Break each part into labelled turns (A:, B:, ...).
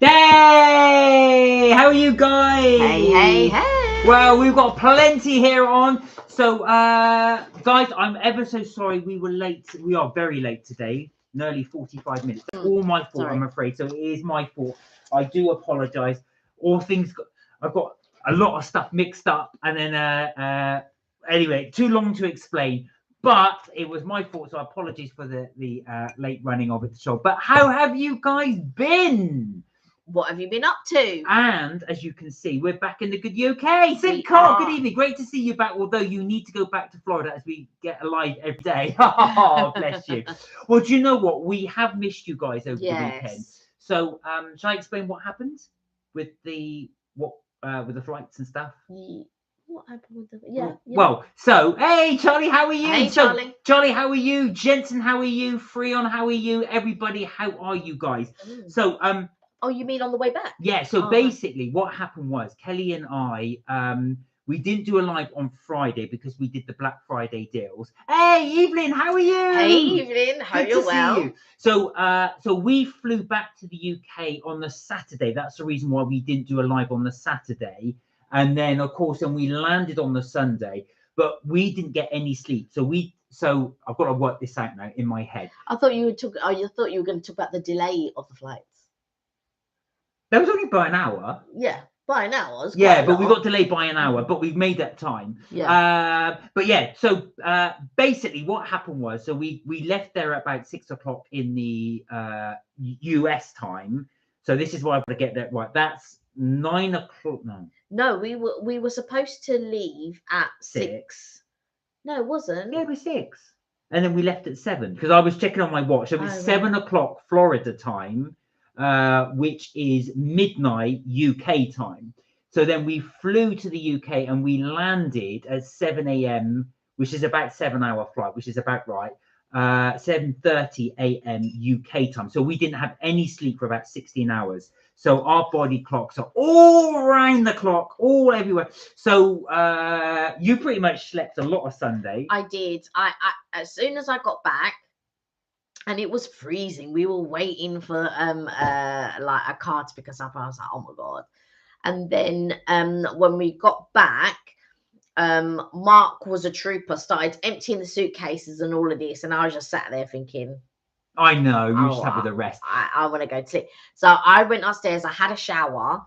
A: Hey, how are you guys?
B: Hey.
A: Well, we've got plenty here on. So, guys, I'm ever so sorry we were late. We are very late today, nearly 45 minutes. All my fault,
B: Sorry.
A: I'm afraid. So it is my fault. I do apologise. All things, I've got a lot of stuff mixed up, and then anyway, too long to explain. But it was my fault, so apologies for the late running of it. Show. But how have you guys been?
B: What have you been up to?
A: And as you can see, we're back in the good UK.
B: We
A: Carl,
B: are.
A: good evening. Great to see you back, although you need to go back to Florida as we get alive every day. Oh, bless you. Well, do you know what? We have missed you guys over the weekend. So shall I explain what happened with the flights and stuff?
B: What happened with the yeah.
A: Well, so hey Charlie, how are you?
B: Hey Charlie.
A: Charlie, how are you? Jensen, how are you? Freon, how are you? Everybody, how are you guys? So
B: Oh, you mean on the way back?
A: Yeah, so basically what happened was Kelly and I, we didn't do a live on Friday because we did the Black Friday deals. Hey, Evelyn, how are you?
B: Hey, Evelyn, hope you're well.
A: See you. So we flew back to the UK on the Saturday. That's the reason why we didn't do a live on the Saturday. And then, of course, then we landed on the Sunday, but we didn't get any sleep. So I've got to work this out now in my head.
B: I thought you were going to talk about the delay of the flights.
A: That was only by an hour.
B: Yeah, by an hour.
A: Yeah, but we got delayed by an hour, but we've made that time.
B: Yeah.
A: But yeah, so basically what happened was, so we left there at about 6 o'clock in the US time. So this is why I've got to get that right. That's 9 o'clock.
B: No, we were supposed to leave at 6. No, it wasn't.
A: Yeah, it was 6. And then we left at 7 because I was checking on my watch. So it was 7 o'clock Florida time. Which is midnight UK time. So then we flew to the UK and we landed at 7 a.m., which is about 7-hour flight, which is about right. 7:30 a.m. UK time. So we didn't have any sleep for about 16 hours. So our body clocks are all around the clock, all everywhere. So you pretty much slept a lot of Sunday.
B: I did. I as soon as I got back, and it was freezing. We were waiting for like a car to pick us up. I was like, oh my God. And then when we got back, Mark was a trooper, started emptying the suitcases and all of this. And I was just sat there thinking,
A: I know, you just have the rest.
B: I want to go to sleep. So I went upstairs, I had a shower.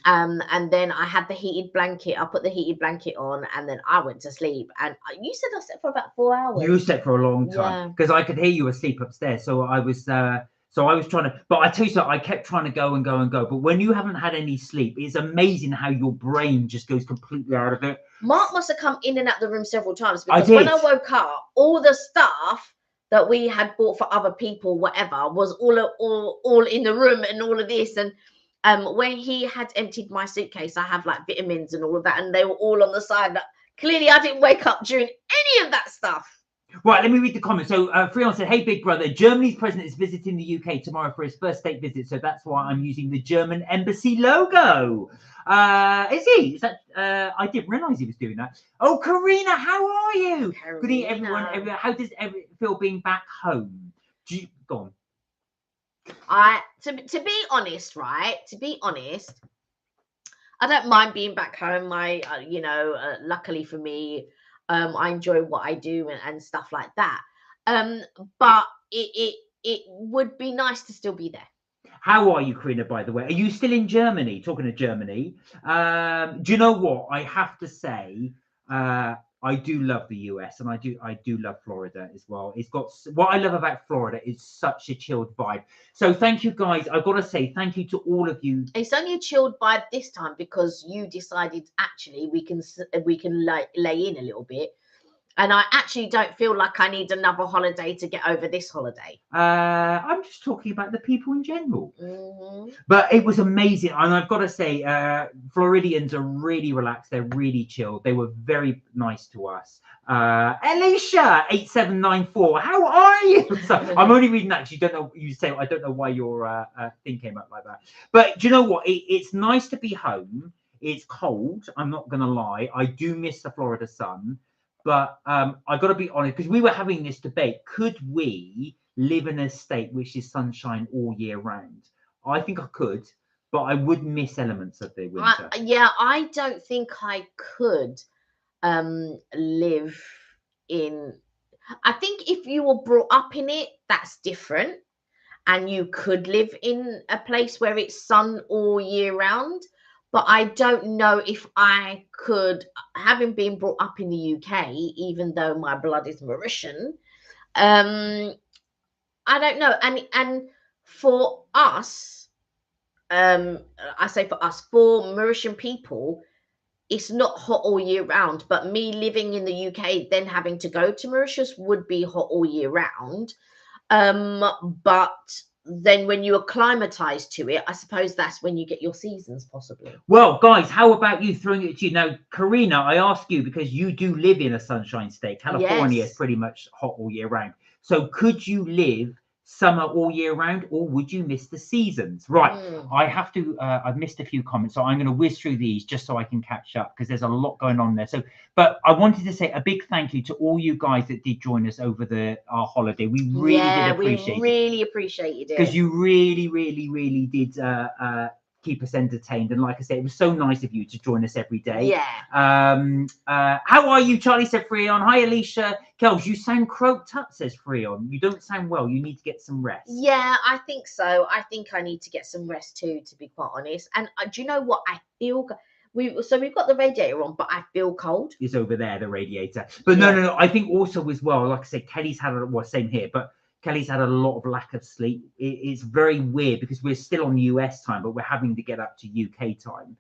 B: And then I had the heated blanket. I put the heated blanket on, and then I went to sleep. And you said I slept for about 4 hours.
A: You slept for a long time because I could hear you asleep upstairs. So I was trying to. But I tell you something, I kept trying to go and go and go. But when you haven't had any sleep, it's amazing how your brain just goes completely out of it.
B: Mark must have come in and out the room several times because when I woke up, all the stuff that we had bought for other people, whatever, was all in the room and all of this. And when he had emptied my suitcase, I have like vitamins and all of that, and they were all on the side. Clearly, I didn't wake up during any of that stuff.
A: Right, let me read the comments. So Freon said, hey, big brother, Germany's president is visiting the UK tomorrow for his first state visit. So that's why I'm using the German embassy logo. Is he? Is that? I didn't realise he was doing that. Oh, Karina, how are you?
B: Karina.
A: Good evening, everyone. How does it feel being back home? Go on.
B: To be honest, right? To be honest, I don't mind being back home. Luckily for me, I enjoy what I do and stuff like that. But it would be nice to still be there.
A: How are you, Karina, by the way? Are you still in Germany? Talking of Germany, do you know what? I have to say, I do love the US, and I do love Florida as well. It's got what I love about Florida is such a chilled vibe. So thank you guys. I've got to say thank you to all of you.
B: It's only a chilled vibe this time because you decided actually we can lay in a little bit. And I actually don't feel like I need another holiday to get over this holiday.
A: I'm just talking about the people in general.
B: Mm-hmm.
A: But it was amazing. And I've got to say, Floridians are really relaxed. They're really chilled. They were very nice to us. Alicia, 8794. How are you? So, I'm only reading that. You don't know. You say, I don't know why your thing came up like that. But do you know what? It's nice to be home. It's cold. I'm not going to lie. I do miss the Florida sun. But I got to be honest, because we were having this debate. Could we live in a state which is sunshine all year round? I think I could, but I would miss elements of the winter.
B: I don't think I could live in. I think if you were brought up in it, that's different, and you could live in a place where it's sun all year round. But I don't know if I could, having been brought up in the UK, even though my blood is Mauritian. I don't know, and for us, I say for us, for Mauritian people, it's not hot all year round. But me living in the UK, then having to go to Mauritius would be hot all year round. But then when you acclimatize to it, I suppose that's when you get your seasons, possibly.
A: Well, guys, how about you throwing it to you now, Karina? I ask you because you do live in a sunshine state. California is pretty much hot all year round. So could you live summer all year round, or would you miss the seasons? Right. I have to, I've missed a few comments, so I'm going to whiz through these just so I can catch up because there's a lot going on there. So, but I wanted to say a big thank you to all you guys that did join us over our holiday. We really did appreciate it.
B: We really appreciated it.
A: Because you really did keep us entertained. And like I said, it was so nice of you to join us every day.
B: Yeah.
A: How are you, Charlie? Said Freon. Hi, Alicia. Kels, you sound croaked up, says Freon. You don't sound well. You need to get some rest.
B: Yeah, I think so. I think I need to get some rest too, to be quite honest. And do you know what? I feel we've got the radiator on, but I feel cold.
A: It's over there, the radiator. But no. I think also as well, like I said, Kelly's had same here, but Kelly's had a lot of lack of sleep. It's very weird because we're still on US time, but we're having to get up to UK time.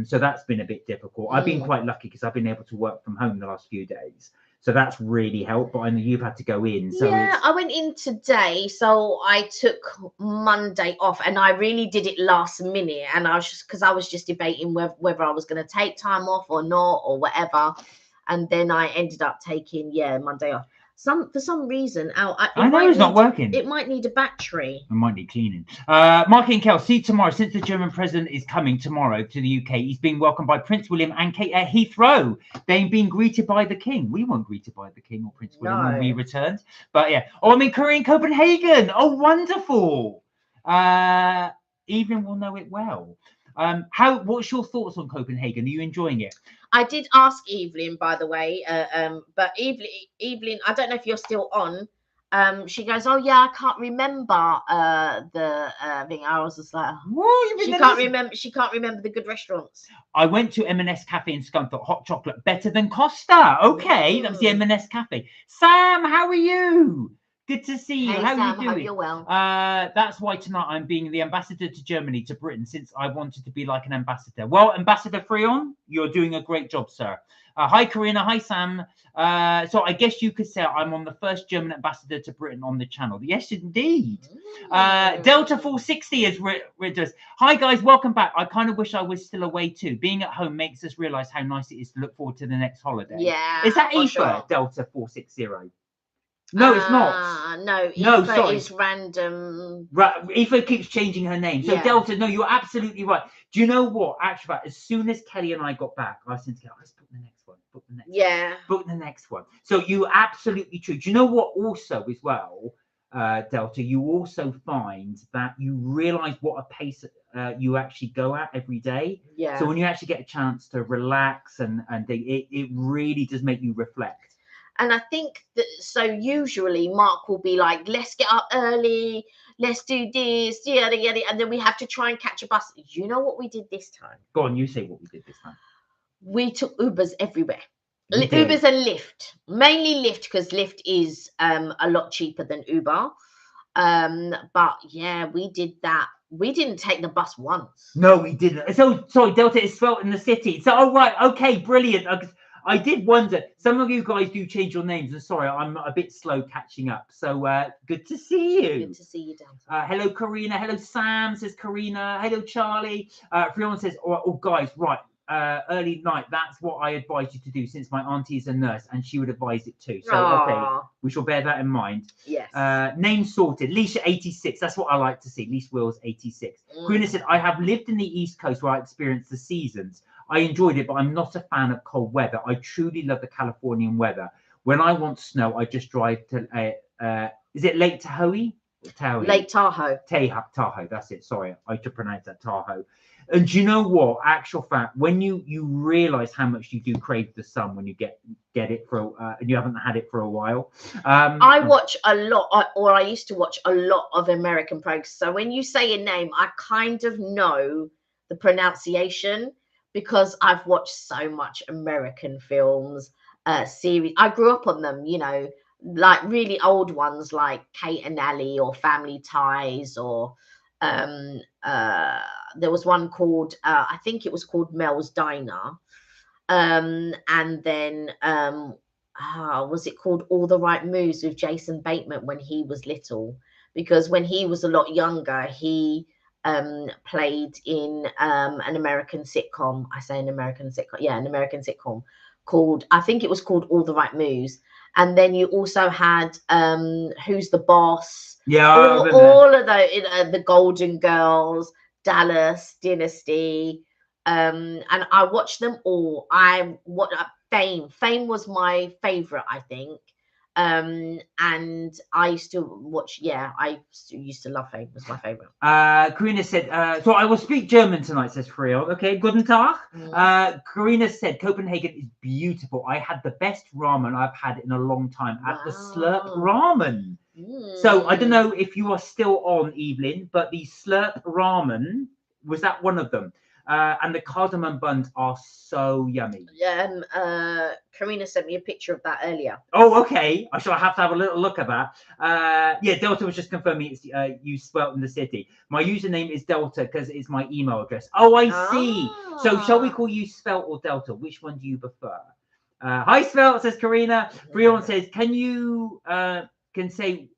A: So that's been a bit difficult. I've been quite lucky because I've been able to work from home the last few days. So that's really helped. But I know you've had to go in. So
B: yeah, I went in today. So I took Monday off, and I really did it last minute. And I was just debating whether I was going to take time off or not or whatever. And then I ended up taking Monday off. For some reason,
A: I know it's not working.
B: It might need a battery.
A: It might need cleaning. Mark and Kel, see you tomorrow. Since the German president is coming tomorrow to the UK, he's being welcomed by Prince William and Kate at Heathrow. They've been greeted by the King. We weren't greeted by the King or Prince William when we returned. But yeah. Oh, I'm in Korea, Copenhagen. Oh, wonderful. Evelyn will know it well. What's your thoughts on Copenhagen? Are you enjoying it?
B: I did ask Evelyn, by the way, but Evelyn, I don't know if you're still on. She goes, "Oh yeah, I can't remember the thing." I was just like, "She can't remember the good restaurants."
A: I went to M&S Cafe in Scunthorpe. Hot chocolate better than Costa. Okay, that was the M&S Cafe. Sam, how are you? Good to see you.
B: Hey,
A: How
B: Sam,
A: are you doing?
B: hope you're well.
A: That's why tonight I'm being the ambassador to Germany, to Britain, since I wanted to be like an ambassador. Well, Ambassador Freon, you're doing a great job, sir. Hi, Karina. Hi, Sam. So I guess you could say I'm on the first German ambassador to Britain on the channel. Yes, indeed. Delta 460 has written us. Hi, guys. Welcome back. I kind of wish I was still away too. Being at home makes us realise how nice it is to look forward to the next holiday.
B: Yeah.
A: Is that Aoife, sure. Delta 460? No, it's not.
B: No,
A: sorry.
B: Is random.
A: Right, Aoife keeps changing her name. So Delta, no, you're absolutely right. Do you know what? Actually, as soon as Kelly and I got back, I said to Kelly, let's book the next one. Book the next one. Book the next one. So you're absolutely true. Do you know what also as well, Delta, you also find that you realise what a pace you actually go at every day.
B: Yeah.
A: So when you actually get a chance to relax and it really does make you reflect.
B: And I think that, so usually Mark will be like, let's get up early, let's do this, yada, yada, and then we have to try and catch a bus. You know what we did this time?
A: Go on, you say what we did this time.
B: We took Ubers everywhere. Ubers and Lyft. Mainly Lyft, because Lyft is a lot cheaper than Uber. But yeah, we did that. We didn't take the bus once.
A: No, we didn't. So, sorry, Delta is spelled in the city. So, oh, right, okay, brilliant. I did wonder, some of you guys do change your names, and sorry, I'm a bit slow catching up. So good to see you.
B: Good to see you, Dan.
A: Hello, Karina. Hello, Sam, says Karina. Hello, Charlie. Freon says, oh, guys, right, early night. That's what I advise you to do, since my auntie is a nurse and she would advise it too. So, okay, we shall bear that in mind.
B: Yes.
A: Name sorted. Leisha 86. That's what I like to see. Leash Wills 86. Karina said, I have lived in the East Coast where I experienced the seasons. I enjoyed it, but I'm not a fan of cold weather. I truly love the Californian weather. When I want snow, I just drive to, is it Lake Tahoe
B: Lake Tahoe.
A: Tahoe, that's it. Sorry, I should pronounce that Tahoe. And do you know what? Actual fact, when you realize how much you do crave the sun when you get it for and you haven't had it for a while.
B: I watch a lot, or I used to watch a lot of American programs. So when you say a name, I kind of know the pronunciation because I've watched so much American films, series. I grew up on them, you know, like really old ones like Kate and Ally or Family Ties, or there was one called I think it was called Mel's Diner, and then was it called All the Right Moves with Jason Bateman when he was little? Because when he was a lot younger, he played in an American sitcom. I say an American sitcom, yeah, an American sitcom called, I think it was called All the Right Moves. And then you also had Who's the Boss?
A: Yeah,
B: all of the Golden Girls, Dallas, Dynasty, and I watched them all. Fame was my favorite, I think. And I used to watch, I used to love Fame. It was my favorite.
A: Karina said, so I will speak German tonight, says Frio. Okay, guten Tag. Karina said, Copenhagen is beautiful. I had the best ramen I've had in a long time at the Slurp Ramen. So I don't know if you are still on, Evelyn, but the Slurp Ramen, was that one of them? And the cardamom buns are so yummy.
B: Karina sent me a picture of that earlier.
A: Oh, okay. I shall have to have a little look at that. Yeah, Delta was just confirming it's you spelt in the city. My username is Delta because it's my email address. Oh, I see. So shall we call you Spelt or Delta? Which one do you prefer? Hi, Spelt, says Karina. Brion says, can you can say...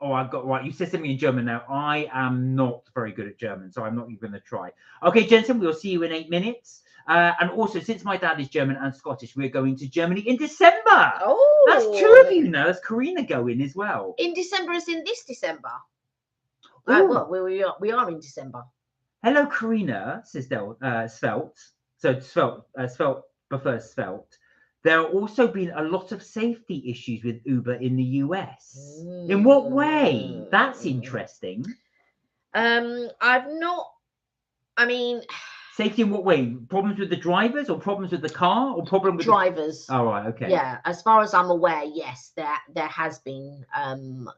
A: Oh, I've got right. You said something in German now. I am not very good at German, so I'm not even going to try. Okay, Jensen, we'll see you in 8 minutes. And also, since my dad is German and Scottish, we're going to Germany in December.
B: Oh,
A: that's two of you now. There's Karina going as well.
B: In December, as in this December. Well, we are in December.
A: Hello, Karina, says Svelte. So Svelte prefers Svelte. There have also been a lot of safety issues with Uber in the US. In what way? That's interesting.
B: I've not, I mean...
A: Safety in what way? Problems with the drivers or problems with the car or problem with
B: drivers?
A: Oh, right, okay.
B: Yeah, as far as I'm aware, yes, there has been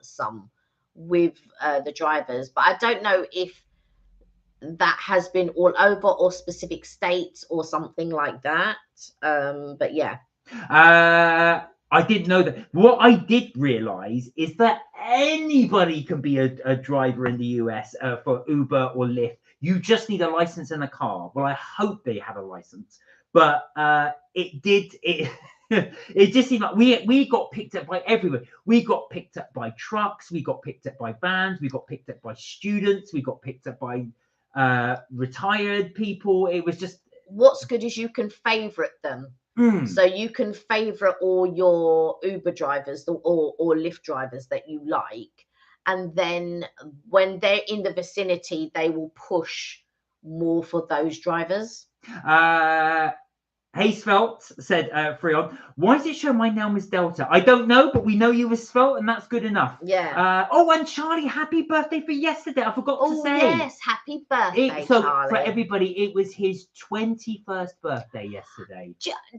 B: some with the drivers, but I don't know if that has been all over or specific states or something like that. But yeah.
A: I didn't know that. What I did realize is that anybody can be a driver in the US for Uber or Lyft. You just need a license and a car. Well, I hope they have a license, but it just seemed like we got picked up by everywhere. We got picked up by trucks. We got picked up by vans. We got picked up by students. We got picked up by retired people. It was just...
B: What's good is you can favorite them. So you can favorite all your Uber drivers or Lyft drivers that you like. And then when they're in the vicinity, they will push more for those drivers.
A: Hey, Svelte, said Freon. Why does it show my name as Delta? I don't know, but we know you as Svelte, and that's good enough.
B: Yeah.
A: Oh, and Charlie, happy birthday for yesterday. I forgot to say.
B: Oh, yes, happy birthday,
A: so
B: Charlie.
A: For everybody, it was his 21st birthday yesterday.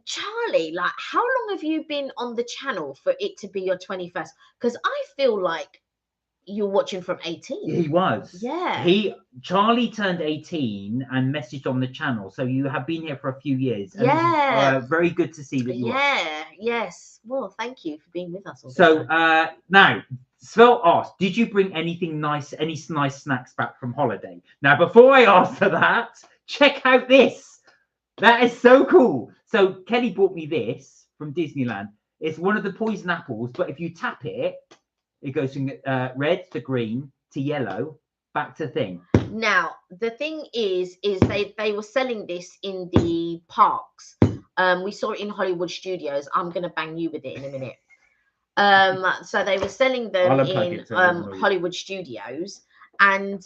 B: Charlie, like, how long have you been on the channel for it to be your 21st? Because I feel like you're watching from 18.
A: He was.
B: Yeah.
A: Charlie turned 18 and messaged on the channel. So you have been here for a few years. And
B: yeah.
A: Very good to see that you are.
B: Yeah. Yes. Well, thank you for being with us all.
A: So now, Svelte asked, did you bring anything nice, any nice snacks back from holiday? Now, before I answer that, check out this. That is so cool. So Kelly bought me this from Disneyland. It's one of the poison apples, but if you tap it, it goes from red to green to yellow, back to thing.
B: Now, the thing is they were selling this in the parks. We saw it in Hollywood Studios. I'm going to bang you with it in a minute. So they were selling them in Hollywood Studios. And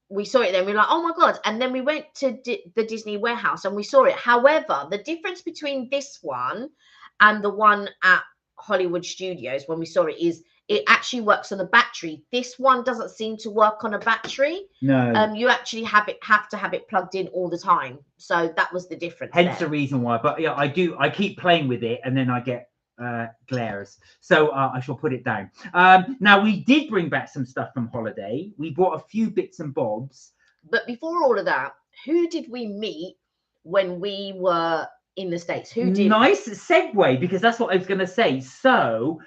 B: we saw it then. We were like, oh, my God. And then we went to the Disney warehouse and we saw it. However, the difference between this one and the one at Hollywood Studios when we saw it is it actually works on a battery. This one doesn't seem to work on a battery.
A: No.
B: You actually have to have it plugged in all the time. So that was the difference.
A: Hence the reason why. But yeah, I keep playing with it, and then I get glares. So I shall put it down. Now we did bring back some stuff from holiday. We brought a few bits and bobs.
B: But before all of that, who did we meet when we were in the States? Who did?
A: Nice segue, because that's what I was going to say. So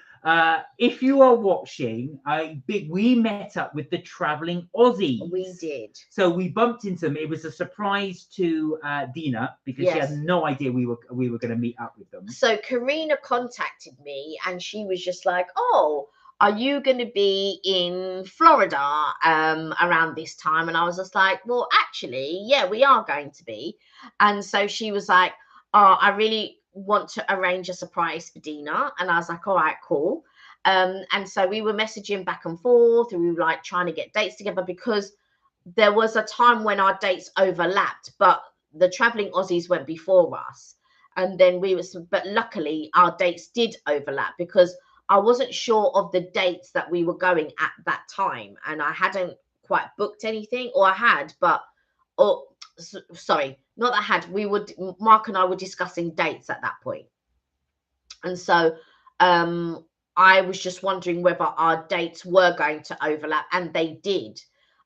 A: if you are watching, we met up with the traveling Aussies.
B: We did.
A: So we bumped into them. It was a surprise to Dina, because she had no idea we were going to meet up with them.
B: So Karina contacted me, and she was just like, "Oh, are you going to be in Florida around this time?" And I was just like, "Well, actually, yeah, we are going to be." And so she was like, "Oh, I really want to arrange a surprise for Dina." And I was like, "All right, cool." And so we were messaging back and forth, and we were like trying to get dates together, because there was a time when our dates overlapped, but the traveling Aussies went before us, and then but luckily our dates did overlap, because I wasn't sure of the dates that we were going at that time, and I hadn't quite booked anything, or I had, but sorry, not that I had. Mark and I were discussing dates at that point, and so I was just wondering whether our dates were going to overlap, and they did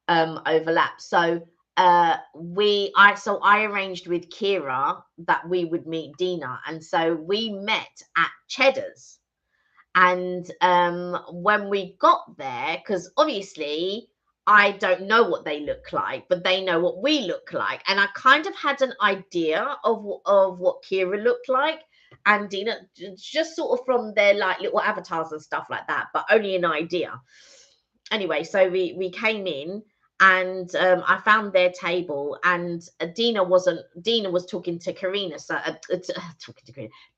B: overlap. So I arranged with Kira that we would meet Dina, and so we met at Cheddar's. And when we got there, because obviously I don't know what they look like, but they know what we look like, and I kind of had an idea of what Kira looked like, and Dina, just sort of from their like little avatars and stuff like that, but only an idea. Anyway, so we came in, and I found their table, and Dina was talking to Karina, so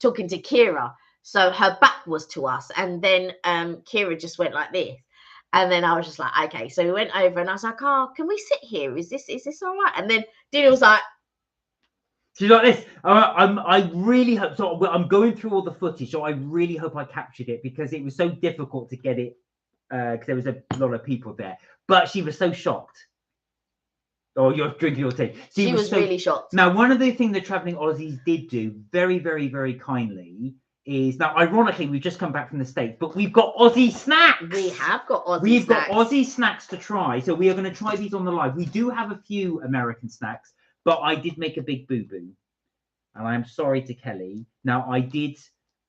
B: talking to Kira. So her back was to us, and then Kira just went like this, and then I was just like, okay. So we went over, and I was like, "Oh, can we sit here? Is this all right?" And then Dina was like,
A: she's like this. I really hope. So I'm going through all the footage, so I really hope I captured it, because it was so difficult to get it, because there was a lot of people there. But she was so shocked. Oh, you're drinking your tea.
B: She was really shocked.
A: Now, one of the things the traveling Aussies did do very, very, very kindly is, now ironically we've just come back from the States, but we've got Aussie snacks.
B: We have got Aussie
A: We've
B: snacks.
A: got Aussie snacks to try, so we are going to try these on the live. We do have a few American snacks, but I did make a big boo-boo, and I am sorry to Kelly. Now, I did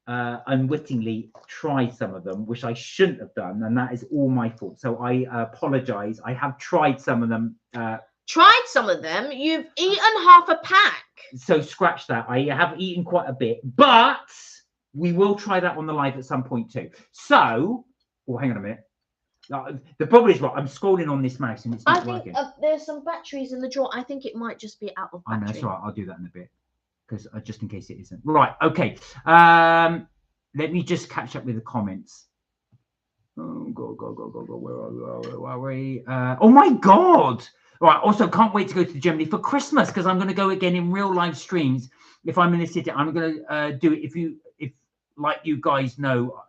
A: unwittingly try some of them, which I shouldn't have done, and that is all my fault, so I apologize. I have tried some of them.
B: Tried some of them? You've eaten half a pack.
A: So scratch that. I have eaten quite a bit, but we will try that on the live at some point too. So, hang on a minute. The problem is, I'm scrolling on this mouse and it's not working.
B: There's some batteries in the drawer. I think it might just be out of battery.
A: I know, that's right. I'll do that in a bit, because just in case it isn't. Right, okay. Let me just catch up with the comments. Oh, go. Where are we? Oh my God. All right. Also, can't wait to go to Germany for Christmas, because I'm going to go again in real live streams. If I'm in the city, I'm going to do it. If like you guys know,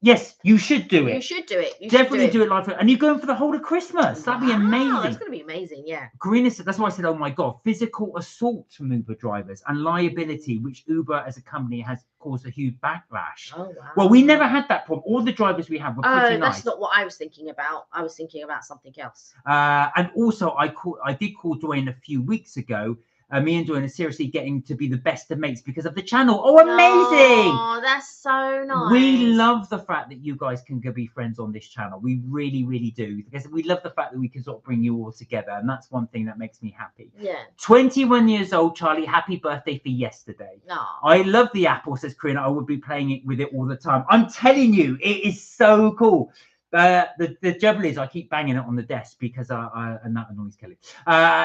A: yes, you should do it.
B: You should do it.
A: Definitely do it live. And you're going for the whole of Christmas. That'd be amazing.
B: It's going to be amazing. Yeah.
A: Karina said, that's why I said, oh my God, physical assault from Uber drivers and liability, which Uber as a company has caused a huge backlash.
B: Oh, wow.
A: Well, we never had that problem. All the drivers we had were pretty nice.
B: That's not what I was thinking about. I was thinking about something else.
A: And also, I did call Dwayne a few weeks ago. Me and Dwayne are seriously getting to be the best of mates because of the channel. Oh, amazing!
B: Oh, that's so nice.
A: We love the fact that you guys can go be friends on this channel. We really, really do. Because we love the fact that we can sort of bring you all together. And that's one thing that makes me happy.
B: Yeah.
A: 21 years old, Charlie. Happy birthday for yesterday.
B: Oh.
A: I love the Apple, says Karina. I would be playing it with it all the time. I'm telling you, it is so cool. The trouble is, I keep banging it on the desk because and that annoys Kelly.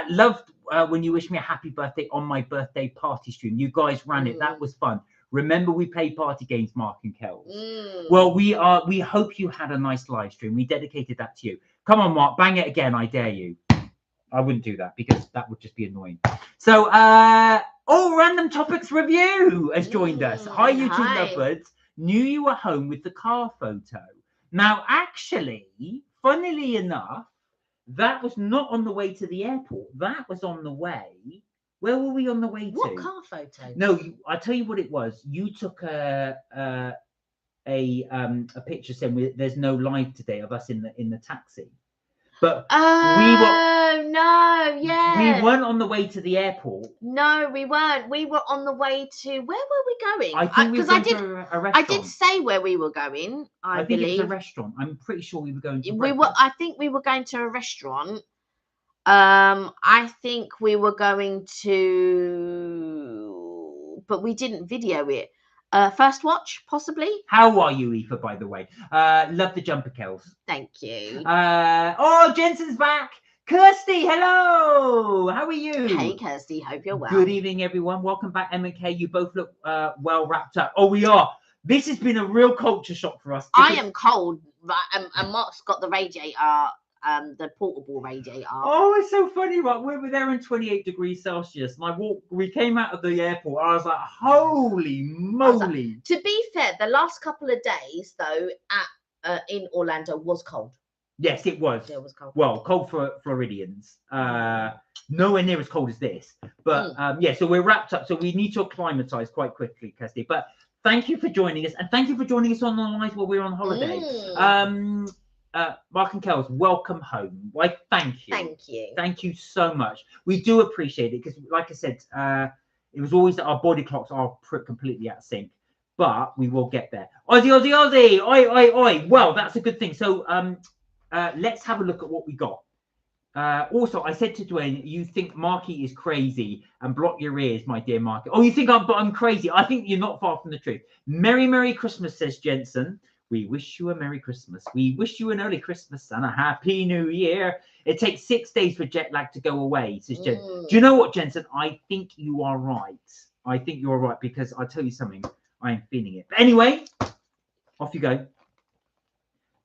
A: Loved when you wished me a happy birthday on my birthday party stream. You guys ran it. That was fun. Remember, we played party games, Mark and Kels. Well, we hope you had a nice live stream. We dedicated that to you. Come on, Mark, bang it again. I dare you. I wouldn't do that because that would just be annoying. So, Random Topics Review has joined us. Hi, YouTube lovebirds. Knew you were home with the car photo. Now, actually, funnily enough, that was not on the way to the airport. That was on the way. Where were we on the way
B: What
A: to?
B: car photo?
A: No, I tell you what it was. You took a picture saying there's no live today of us in the taxi. But we weren't on the way to the airport.
B: No, we weren't. We were on the way to, where were we going?
A: I think we were going to a restaurant.
B: I did say where we were going. I
A: think
B: believe
A: it was a restaurant. I'm pretty sure we were going to.
B: I think we were going to a restaurant. I think we were going to, but we didn't video it. First watch, possibly.
A: How are you, Aoife, by the way? Love the jumper, Kels.
B: Thank you.
A: Oh, Jensen's back. Kirsty, hello. How are you?
B: Hey, Kirsty. Hope you're well.
A: Good evening, everyone. Welcome back, M and K. You both look well wrapped up. Oh, we are. This has been a real culture shock for us.
B: I am cold, and Mark's got the radiator, the portable radiator.
A: Oh, it's so funny, right? We were there in 28 degrees Celsius. We came out of the airport. I was like, holy moly.
B: To be fair, the last couple of days, though, in Orlando was cold.
A: Yes, it was.
B: It was cold.
A: Well, cold for Floridians. Nowhere near as cold as this. But yeah, so we're wrapped up. So we need to acclimatize quite quickly, Kirsty. But thank you for joining us. And thank you for joining us on the live while we're on holiday. Mark and Kels, welcome home. Why, thank you.
B: Thank you.
A: Thank you so much. We do appreciate it because, like I said, it was always that our body clocks are completely out of sync. But we will get there. Aussie, Aussie, Aussie. Oi, oi, oi. Well, that's a good thing. So let's have a look at what we got. Also, I said to Dwayne, you think Marky is crazy, and block your ears, my dear Marky. Oh, you think I'm crazy? I think you're not far from the truth. Merry, Merry Christmas, says Jensen. We wish you a Merry Christmas. We wish you an early Christmas and a Happy New Year. It takes 6 days for jet lag to go away, says Jen. Do you know what, Jensen? I think you are right. I think you're right, because I'll tell you something. I am feeling it. But anyway, off you go.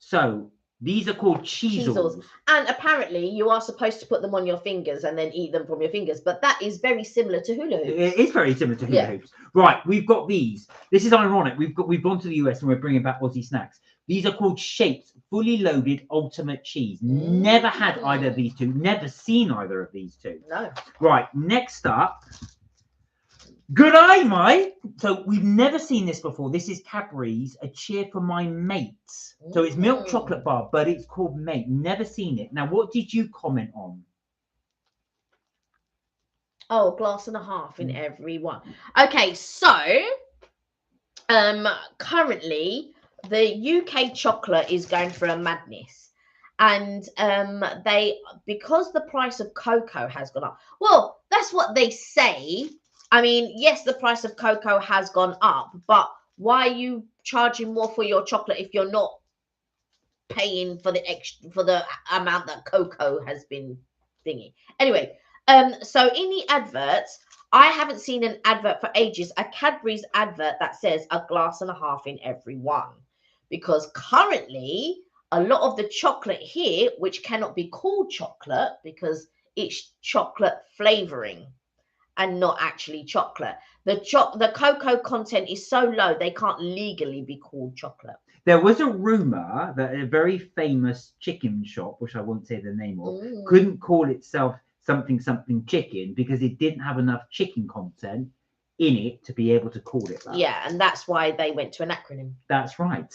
A: So these are called cheezels.
B: And apparently you are supposed to put them on your fingers and then eat them from your fingers. But that is very similar to hula hoops.
A: It is very similar to hula hoops. Right, we've got these. This is ironic. We've gone to the US and we're bringing back Aussie snacks. These are called Shaped Fully Loaded Ultimate Cheese. Never had either of these two. Never seen either of these two.
B: No.
A: Right, next up. Good eye, Mike. So we've never seen this before. This is Cadbury's A Cheer for My Mates. So it's milk chocolate bar, but it's called Mate. Never seen it. Now, what did you comment on?
B: Oh, glass and a half in every one. Okay, so currently the UK chocolate is going for a madness. And because the price of cocoa has gone up. Well, that's what they say. I mean, yes, the price of cocoa has gone up, but why are you charging more for your chocolate if you're not paying for the amount that cocoa has been thingy? Anyway, so in the adverts, I haven't seen an advert for ages, a Cadbury's advert that says a glass and a half in every one, because currently a lot of the chocolate here, which cannot be called chocolate because it's chocolate flavoring and not actually chocolate. The cocoa content is so low, they can't legally be called chocolate.
A: There was a rumor that a very famous chicken shop, which I won't say the name of, couldn't call itself something chicken because it didn't have enough chicken content in it to be able to call it that.
B: Yeah, and that's why they went to an acronym.
A: That's right.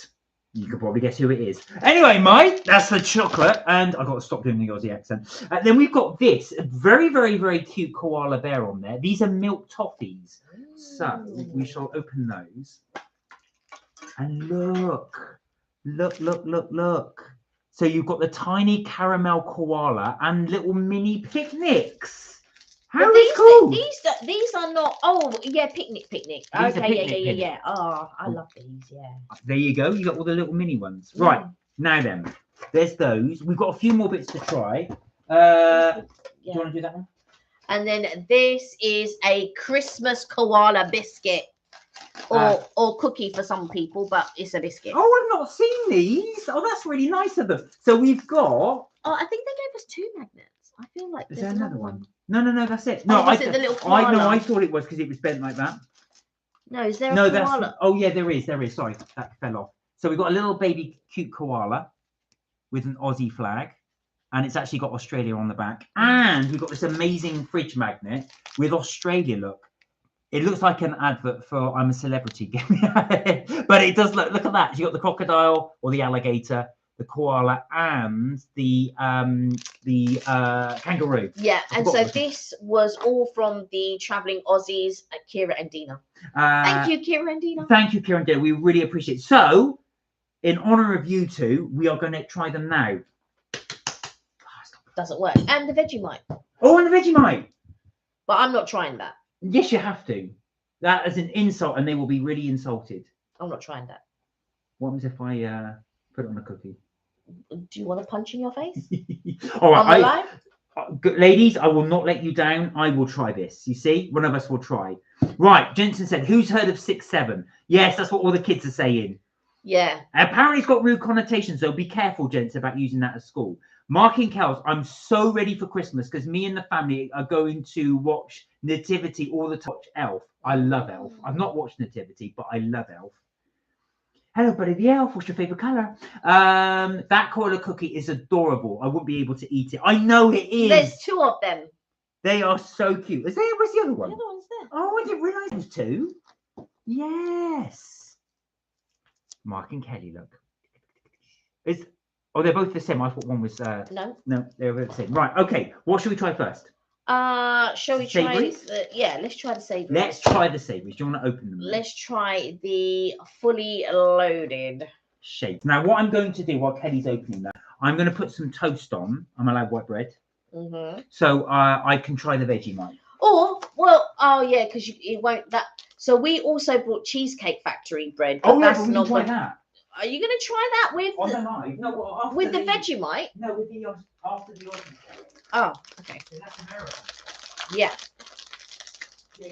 A: You can probably guess who it is. Anyway, Mike, that's the chocolate. And I've got to stop doing the Aussie accent. Then we've got this very, very, very cute koala bear on there. These are milk toffees. So we shall open those. And look. So you've got the tiny caramel koala and little mini picnics. How is cool?
B: These are not. Oh yeah, picnic. Okay, yeah. Oh, I love these. Yeah.
A: There you go. You got all the little mini ones. Yeah. Right now then, there's those. We've got a few more bits to try. Do you want to do that one?
B: And then this is a Christmas koala biscuit, or cookie for some people, but it's a biscuit.
A: Oh, I've not seen these. Oh, that's really nice of them. So we've got.
B: Oh, I think they gave us 2 magnets. I feel like
A: there's another one. No, that's it. No,
B: was it the little koala?
A: I thought it was because it was bent like that.
B: No, is there a koala?
A: Oh yeah, there is. Sorry, that fell off. So we've got a little baby cute koala with an Aussie flag, and it's actually got Australia on the back. And we've got this amazing fridge magnet with Australia. Look, it looks like an advert for I'm a Celebrity, but it does look at that. You got the crocodile or the alligator, the koala, and the kangaroo.
B: Yeah, and so this was all from the Traveling Aussies, Kira and Dina. Thank you, Kira and Dina.
A: Thank you, Kira and Dina. We really appreciate it. So, in honor of you two, we are going to try them now.
B: Doesn't work. And the Vegemite.
A: Oh, and the Vegemite.
B: But I'm not trying that.
A: Yes, you have to. That is an insult, and they will be really insulted.
B: I'm not trying that.
A: What happens if I put it on a cookie?
B: Do you want to punch in your face?
A: All right, ladies, I will not let you down. I will try this. You see, one of us will try. Right, Jensen said, "Who's heard of 6-7?" Yes, that's what all the kids are saying.
B: Yeah.
A: Apparently, it's got rude connotations, so be careful, gents, about using that at school. Mark and Kels, I'm so ready for Christmas because me and the family are going to watch Nativity all the time. Watch Elf. I love Elf. I've not watched Nativity, but I love Elf. Hello, buddy the elf. What's your favorite color? That koala cookie is adorable. I wouldn't be able to eat it. I know it is.
B: There's 2 of them.
A: They are so cute. Is there? Where's the other one?
B: The other one's there.
A: Oh, I didn't realize there's 2. Yes. Mark and Kelly, look. Oh, they're both the same. I thought one was.
B: No,
A: they're both the same. Right. Okay. What should we try first?
B: Shall we try? Yeah, let's try the savories.
A: Let's try the savories. Do you want to open them?
B: Let's try the fully loaded
A: shape. Now, what I'm going to do while Kelly's opening that, I'm going to put some toast on. I'm allowed white bread, so I can try the Vegemite.
B: Or oh yeah, because it won't that. So we also brought Cheesecake Factory bread.
A: Oh yeah, we can try that.
B: Are you going to try that with? With the Vegemite?
A: No, with the after the Aussie.
B: Oh, okay.
A: That's American.
B: Yeah.
A: Yeah,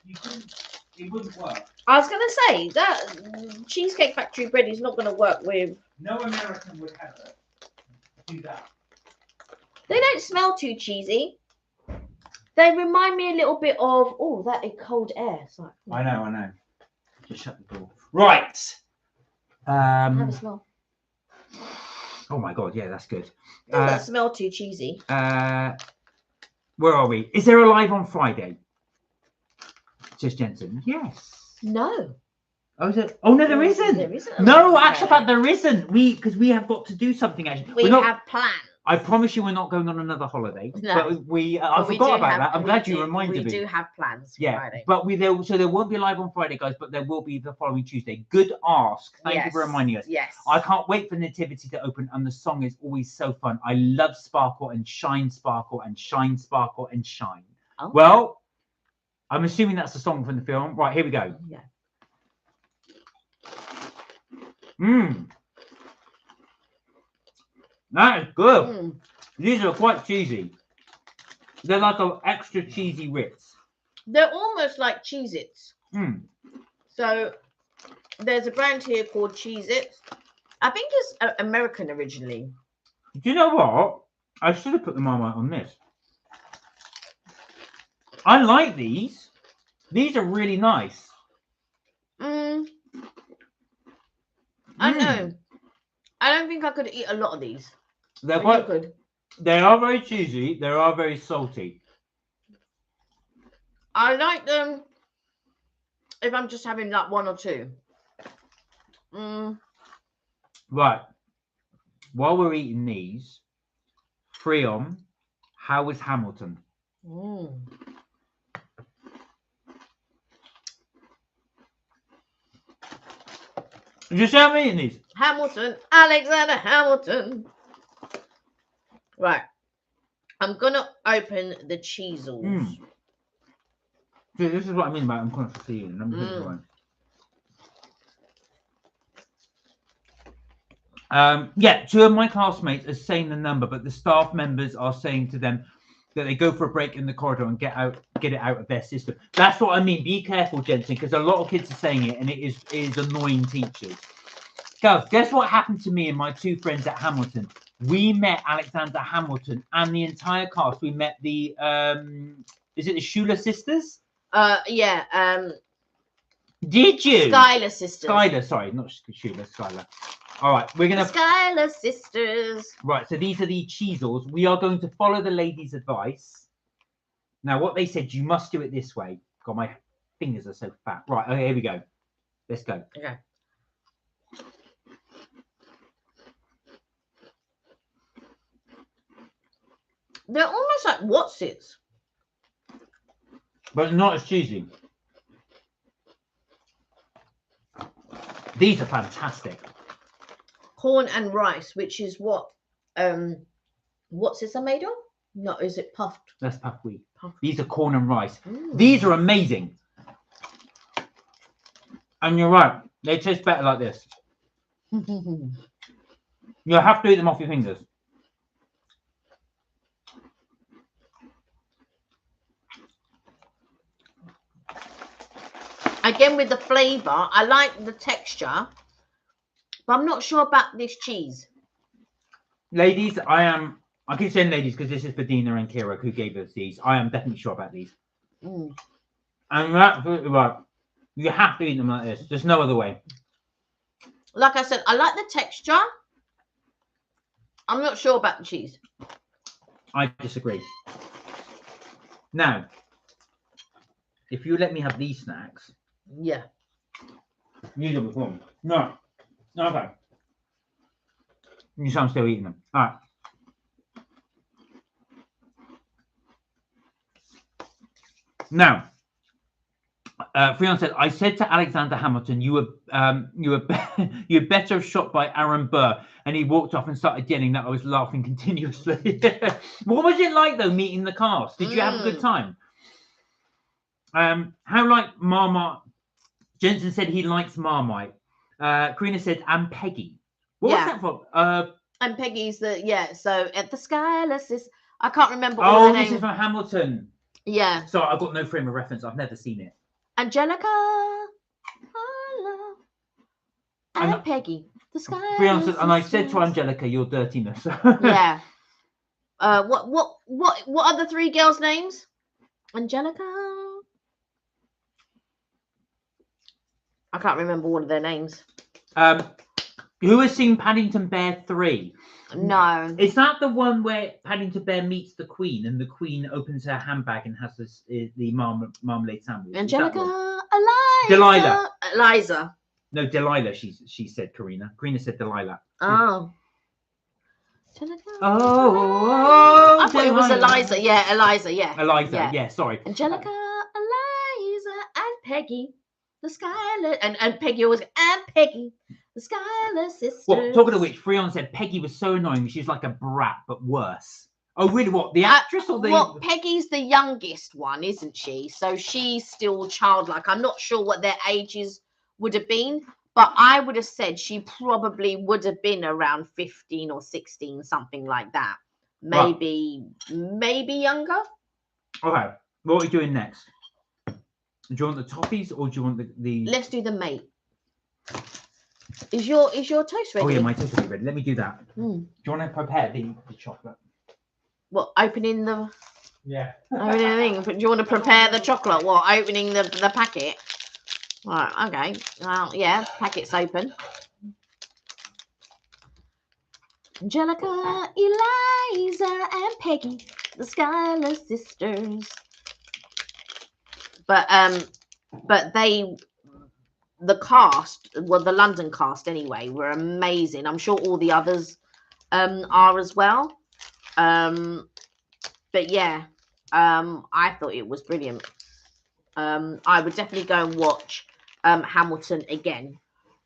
A: you couldn't. It wouldn't work.
B: I was going to say that Cheesecake Factory bread is not going to work with.
A: No American would ever do that.
B: They don't smell too cheesy. They remind me a little bit of that is cold air. Like,
A: I know. Just shut the door. Right.
B: Have a smell.
A: Oh my god, yeah, that's good.
B: Doesn't smell too cheesy.
A: Where are we? Is there a live on Friday? Says Jensen. Yes.
B: No.
A: Oh, is it? Oh no, there isn't.
B: There isn't.
A: No, actually, there isn't. Because we have got to do something. Actually,
B: we have plans.
A: I promise you, we're not going on another holiday.
B: No.
A: But I forgot about that. I'm glad you reminded me.
B: We do have plans. For Friday.
A: But so there won't be live on Friday, guys. But there will be the following Tuesday. Good ask. Thank you for reminding us.
B: Yes.
A: I can't wait for Nativity to open, and the song is always so fun. I love Sparkle and Shine, Sparkle and Shine, Sparkle and Shine. Oh. Well, I'm assuming that's the song from the film. Right, here we go.
B: Yeah.
A: That is good. These are quite cheesy. They're like an extra cheesy Ritz.
B: They're almost like Cheez-Its. So there's a brand here called Cheez-Its. I think it's American originally.
A: Do you know what? I should have put the Marmite on this. I like these. These are really nice.
B: I know. I don't think I could eat a lot of these.
A: They're quite good. They are very cheesy. They are very salty.
B: I like them if I'm just having like 1 or 2.
A: Right. While we're eating these, Freon, how is Hamilton? Did you see I'm eating these?
B: Hamilton, Alexander Hamilton. Right. I'm going to open the Cheezels.
A: See, this is what I mean by unconscious eating. Yeah, 2 of my classmates are saying the number, but the staff members are saying to them that they go for a break in the corridor and get it out of their system. That's what I mean. Be careful, Jensen, because a lot of kids are saying it, and it is annoying teachers. Guess what happened to me and my 2 friends at Hamilton? We met Alexander Hamilton and the entire cast. We met the is it the Schuler sisters?
B: Yeah.
A: Did you?
B: Schuyler sisters.
A: Skylar, sorry, not Schuler, Skylar. All right, we're gonna.
B: The Schuyler sisters.
A: Right, so these are the cheesels. We are going to follow the lady's advice. Now, what they said, you must do it this way. God, my fingers are so fat. Right, okay, here we go. Let's go.
B: Okay. They're almost like Watsits.
A: But not as cheesy. These are fantastic.
B: Corn and rice, which is what Watsits are made of? No, is it puffed?
A: That's puff wheat.
B: Puff.
A: These are corn and rice.
B: Mm.
A: These are amazing. And you're right, they taste better like this. You have to eat them off your fingers.
B: Again, with the flavour, I like the texture, but I'm not sure about this cheese.
A: Ladies, I keep saying ladies because this is for Dina and Kira who gave us these. I am definitely sure about these.
B: Mm.
A: And you're absolutely right. You have to eat them like this. There's no other way.
B: Like I said, I like the texture. I'm not sure about the cheese.
A: I disagree. Now, if you let me have these snacks.
B: Yeah.
A: You do before. No. Okay. You sound still eating them. All right. Now, Freon said, I said to Alexander Hamilton, you were better have shot by Aaron Burr, and he walked off and started yelling that I was laughing continuously. What was it like though meeting the cast? Did you have a good time? How like Marmite? Jensen said he likes Marmite. Karina said, and Peggy. What was that from?
B: And Peggy's so at the Schuyler sisters. I can't remember.
A: Oh, this is from Hamilton.
B: Yeah.
A: Sorry, I've got no frame of reference. I've never seen it.
B: Angelica. Hello. And Peggy. The Schuyler sisters.
A: And I said to Angelica, your dirtiness.
B: Yeah. What are the three girls' names? Angelica. I can't remember one of their names.
A: Who has seen Paddington Bear 3?
B: No.
A: Is that the one where Paddington Bear meets the Queen and the Queen opens her handbag and has this, the marmalade sandwich?
B: Angelica,
A: Delilah.
B: Eliza.
A: No, Delilah, she said, Karina. Karina said Delilah.
B: Oh.
A: Oh,
B: I thought it was Eliza. Yeah, Eliza. Yeah.
A: Eliza. Yeah, sorry.
B: Angelica, Eliza, and Peggy, the Schuyler, and Peggy always and Peggy, the Schuyler sisters.
A: Well, talking of which, Freon said Peggy was so annoying. She's like a brat, but worse. Oh, really? What? The actress or the?
B: Well, Peggy's the youngest one, isn't she? So she's still childlike. I'm not sure what their ages would have been, but I would have said she probably would have been around 15 or 16, something like that. Maybe younger.
A: Okay. What are we doing next? Do you want the toffees or do you want the?
B: Let's do the mate. Is your toast ready?
A: Oh yeah, my toast is ready. Let me do that.
B: Mm.
A: Do you want to prepare the chocolate?
B: What, opening the?
A: Yeah.
B: Opening the thing. Do you want to prepare the chocolate? What, opening the packet? Right. Okay. Well, yeah. Packet's open. Angelica, Eliza, and Peggy, the Schuyler sisters. But the cast, well, the London cast anyway, were amazing. I'm sure all the others are as well. But yeah, I thought it was brilliant. I would definitely go and watch Hamilton again.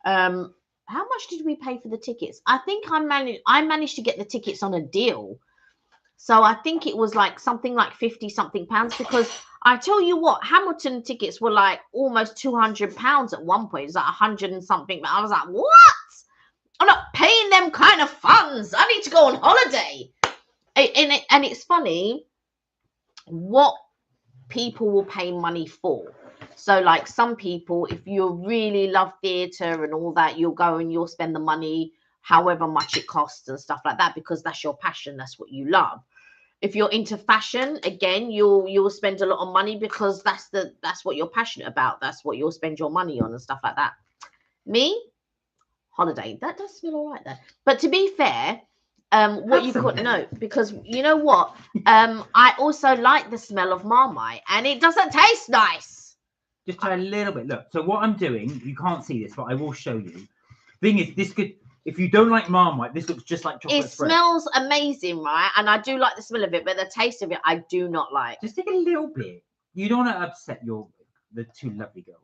B: How much did we pay for the tickets? I think I managed to get the tickets on a deal. So I think it was like something like 50 something pounds, because I tell you what, Hamilton tickets were like almost £200 at one point. It was like 100 and something. But I was like, what? I'm not paying them kind of funds. I need to go on holiday. And it's funny what people will pay money for. So like some people, if you really love theatre and all that, you'll go and you'll spend the money however much it costs and stuff like that, because that's your passion, that's what you love. If you're into fashion, again, you'll spend a lot of money because that's what you're passionate about. That's what you'll spend your money on and stuff like that. Me, holiday. That does smell all right there. But to be fair, what you could know, because you know what, I also like the smell of Marmite, and it doesn't taste nice.
A: Just try a little bit. Look, so what I'm doing, you can't see this, but I will show you. Thing is, this could, if you don't like Marmite, this looks just like chocolate.
B: It smells amazing, right? And I do like the smell of it, but the taste of it, I do not like.
A: Just take a little bit. You don't want to upset the two lovely girls.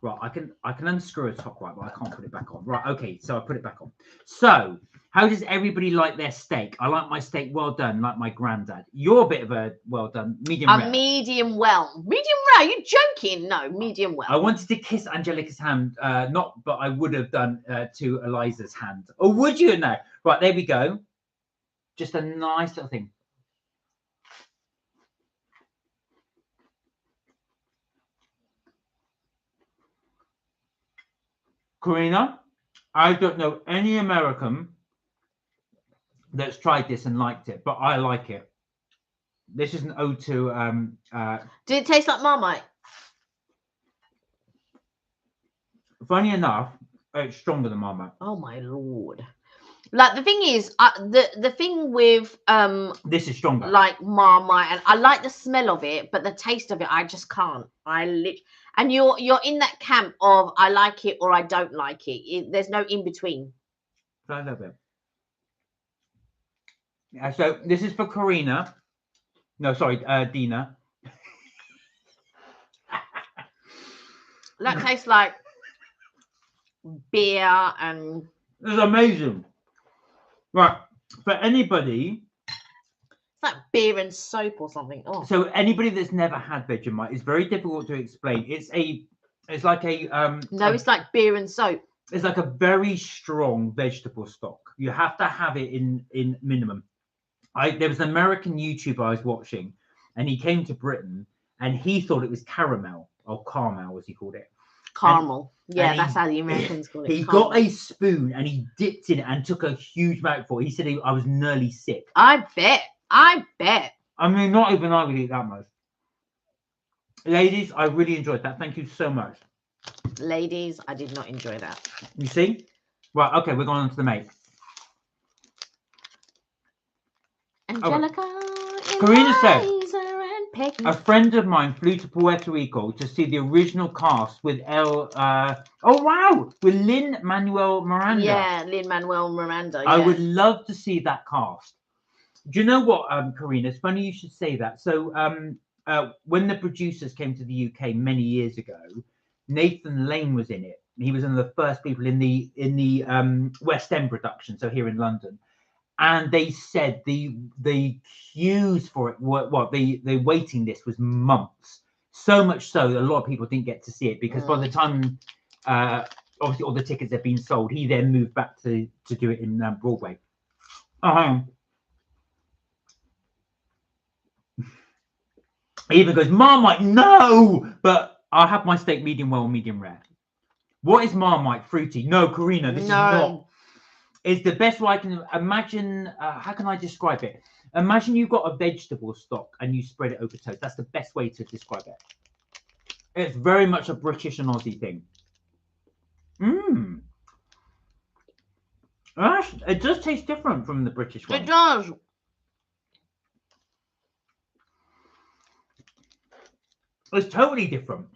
A: Right, I can unscrew a top right, but I can't put it back on. Right, okay, so I put it back on. So, how does everybody like their steak? I like my steak well done, like my granddad. You're a bit of a well done, medium rare.
B: Medium well. Medium rare? Are you joking? No, medium well.
A: I wanted to kiss Angelica's hand, but I would have done to Eliza's hand. Or would you know? Right, there we go. Just a nice little thing. Karina, I don't know any American that's tried this and liked it, but I like it. This is an ode to
B: Did it taste like Marmite?
A: Funny enough, it's stronger than Marmite.
B: Oh my lord. Like the thing is, the thing with
A: this is stronger.
B: Like Marmite, and I like the smell of it, but the taste of it, I just can't. And you're in that camp of I like it or I don't like it. There's no in between.
A: Try a little bit. Yeah, so this is for Karina. No, sorry, Dina.
B: That tastes like beer and.
A: It's amazing. Right, for anybody.
B: It's like beer and soap or something. Oh.
A: So anybody that's never had Vegemite, it's very difficult to explain. It's like a
B: No, it's like beer and soap.
A: It's like a very strong vegetable stock. You have to have it in minimum. There was an American YouTuber I was watching, and he came to Britain, and he thought it was caramel or caramel, as he called it.
B: Caramel. Yeah, that's how the Americans call it.
A: He got a spoon and he dipped in it and took a huge mouthful. He said I was nearly sick.
B: I bet.
A: I mean, not even I would eat that much. Ladies, I really enjoyed that. Thank you so much.
B: Ladies, I did not enjoy that.
A: You see? Right, okay, we're going on to the mate.
B: Angelica,
A: Karina said,
B: and
A: a friend of mine flew to Puerto Rico to see the original cast with with Lin-Manuel Miranda.
B: Yeah, Lin-Manuel Miranda. Yeah.
A: I would love to see that cast. Do you know what, Karina? It's funny you should say that. So, when the producers came to the UK many years ago, Nathan Lane was in it. He was one of the first people in the West End production, so here in London. And they said the queues for it were the waiting list was months. So much so that a lot of people didn't get to see it because by the time obviously all the tickets had been sold, he then moved back to do it in Broadway. He even goes, Marmite, no! But I'll have my steak medium well, medium rare. What is Marmite? Fruity? No, Karina, this is not. It's the best way I can imagine. How can I describe it? Imagine you've got a vegetable stock and you spread it over toast. That's the best way to describe it. It's very much a British and Aussie thing. It does taste different from the British one.
B: It does.
A: It's totally different.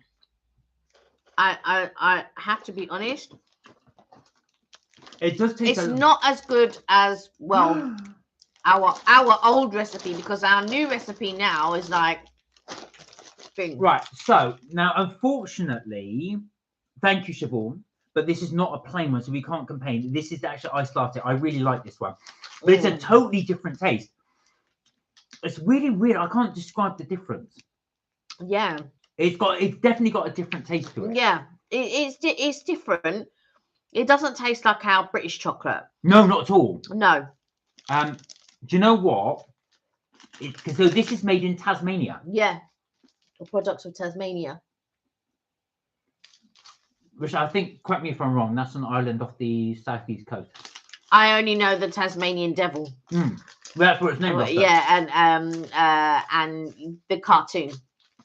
B: I have to be honest.
A: It does taste.
B: It's not as good as our old recipe, because our new recipe now is like thing.
A: Right. So now, unfortunately, thank you, Siobhan, but this is not a plain one, so we can't complain. This is actually ice latte. I really like this one, but it's a totally different taste. It's really weird. I can't describe the difference.
B: Yeah.
A: It's definitely got a different taste to it.
B: Yeah. It's different. It doesn't taste like our British chocolate.
A: No, not at all.
B: No.
A: Do you know what? So this is made in Tasmania.
B: Yeah. The products of Tasmania.
A: Which I think, correct me if I'm wrong, that's an island off the southeast coast.
B: I only know the Tasmanian Devil.
A: That's what it's named after.
B: Yeah, and the cartoon.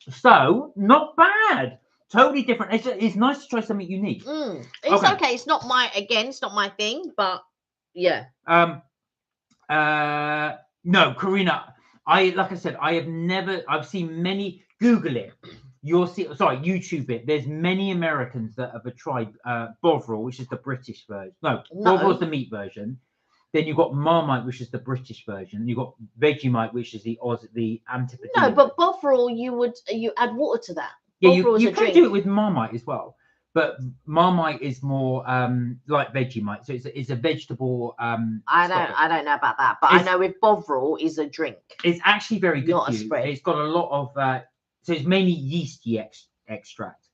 A: So not bad. Totally different. It's nice to try something unique.
B: It's okay. It's not it's not my thing, but yeah.
A: No, Karina. Like I said, I've seen many. Google it. You'll see. Sorry, YouTube it. There's many Americans that have tried Bovril, which is the British version. No, Bovril's the meat version. Then you've got Marmite, which is the British version. You've got Vegemite, which is the antipode.
B: No, but Bovril, you add water to that.
A: Yeah, you can do it with Marmite as well. But Marmite is more like Vegemite, so it's a vegetable.
B: I don't know about that, but I know with Bovril is a drink.
A: It's actually very good.
B: Not a spread.
A: It's got a lot of so it's mainly yeasty extract.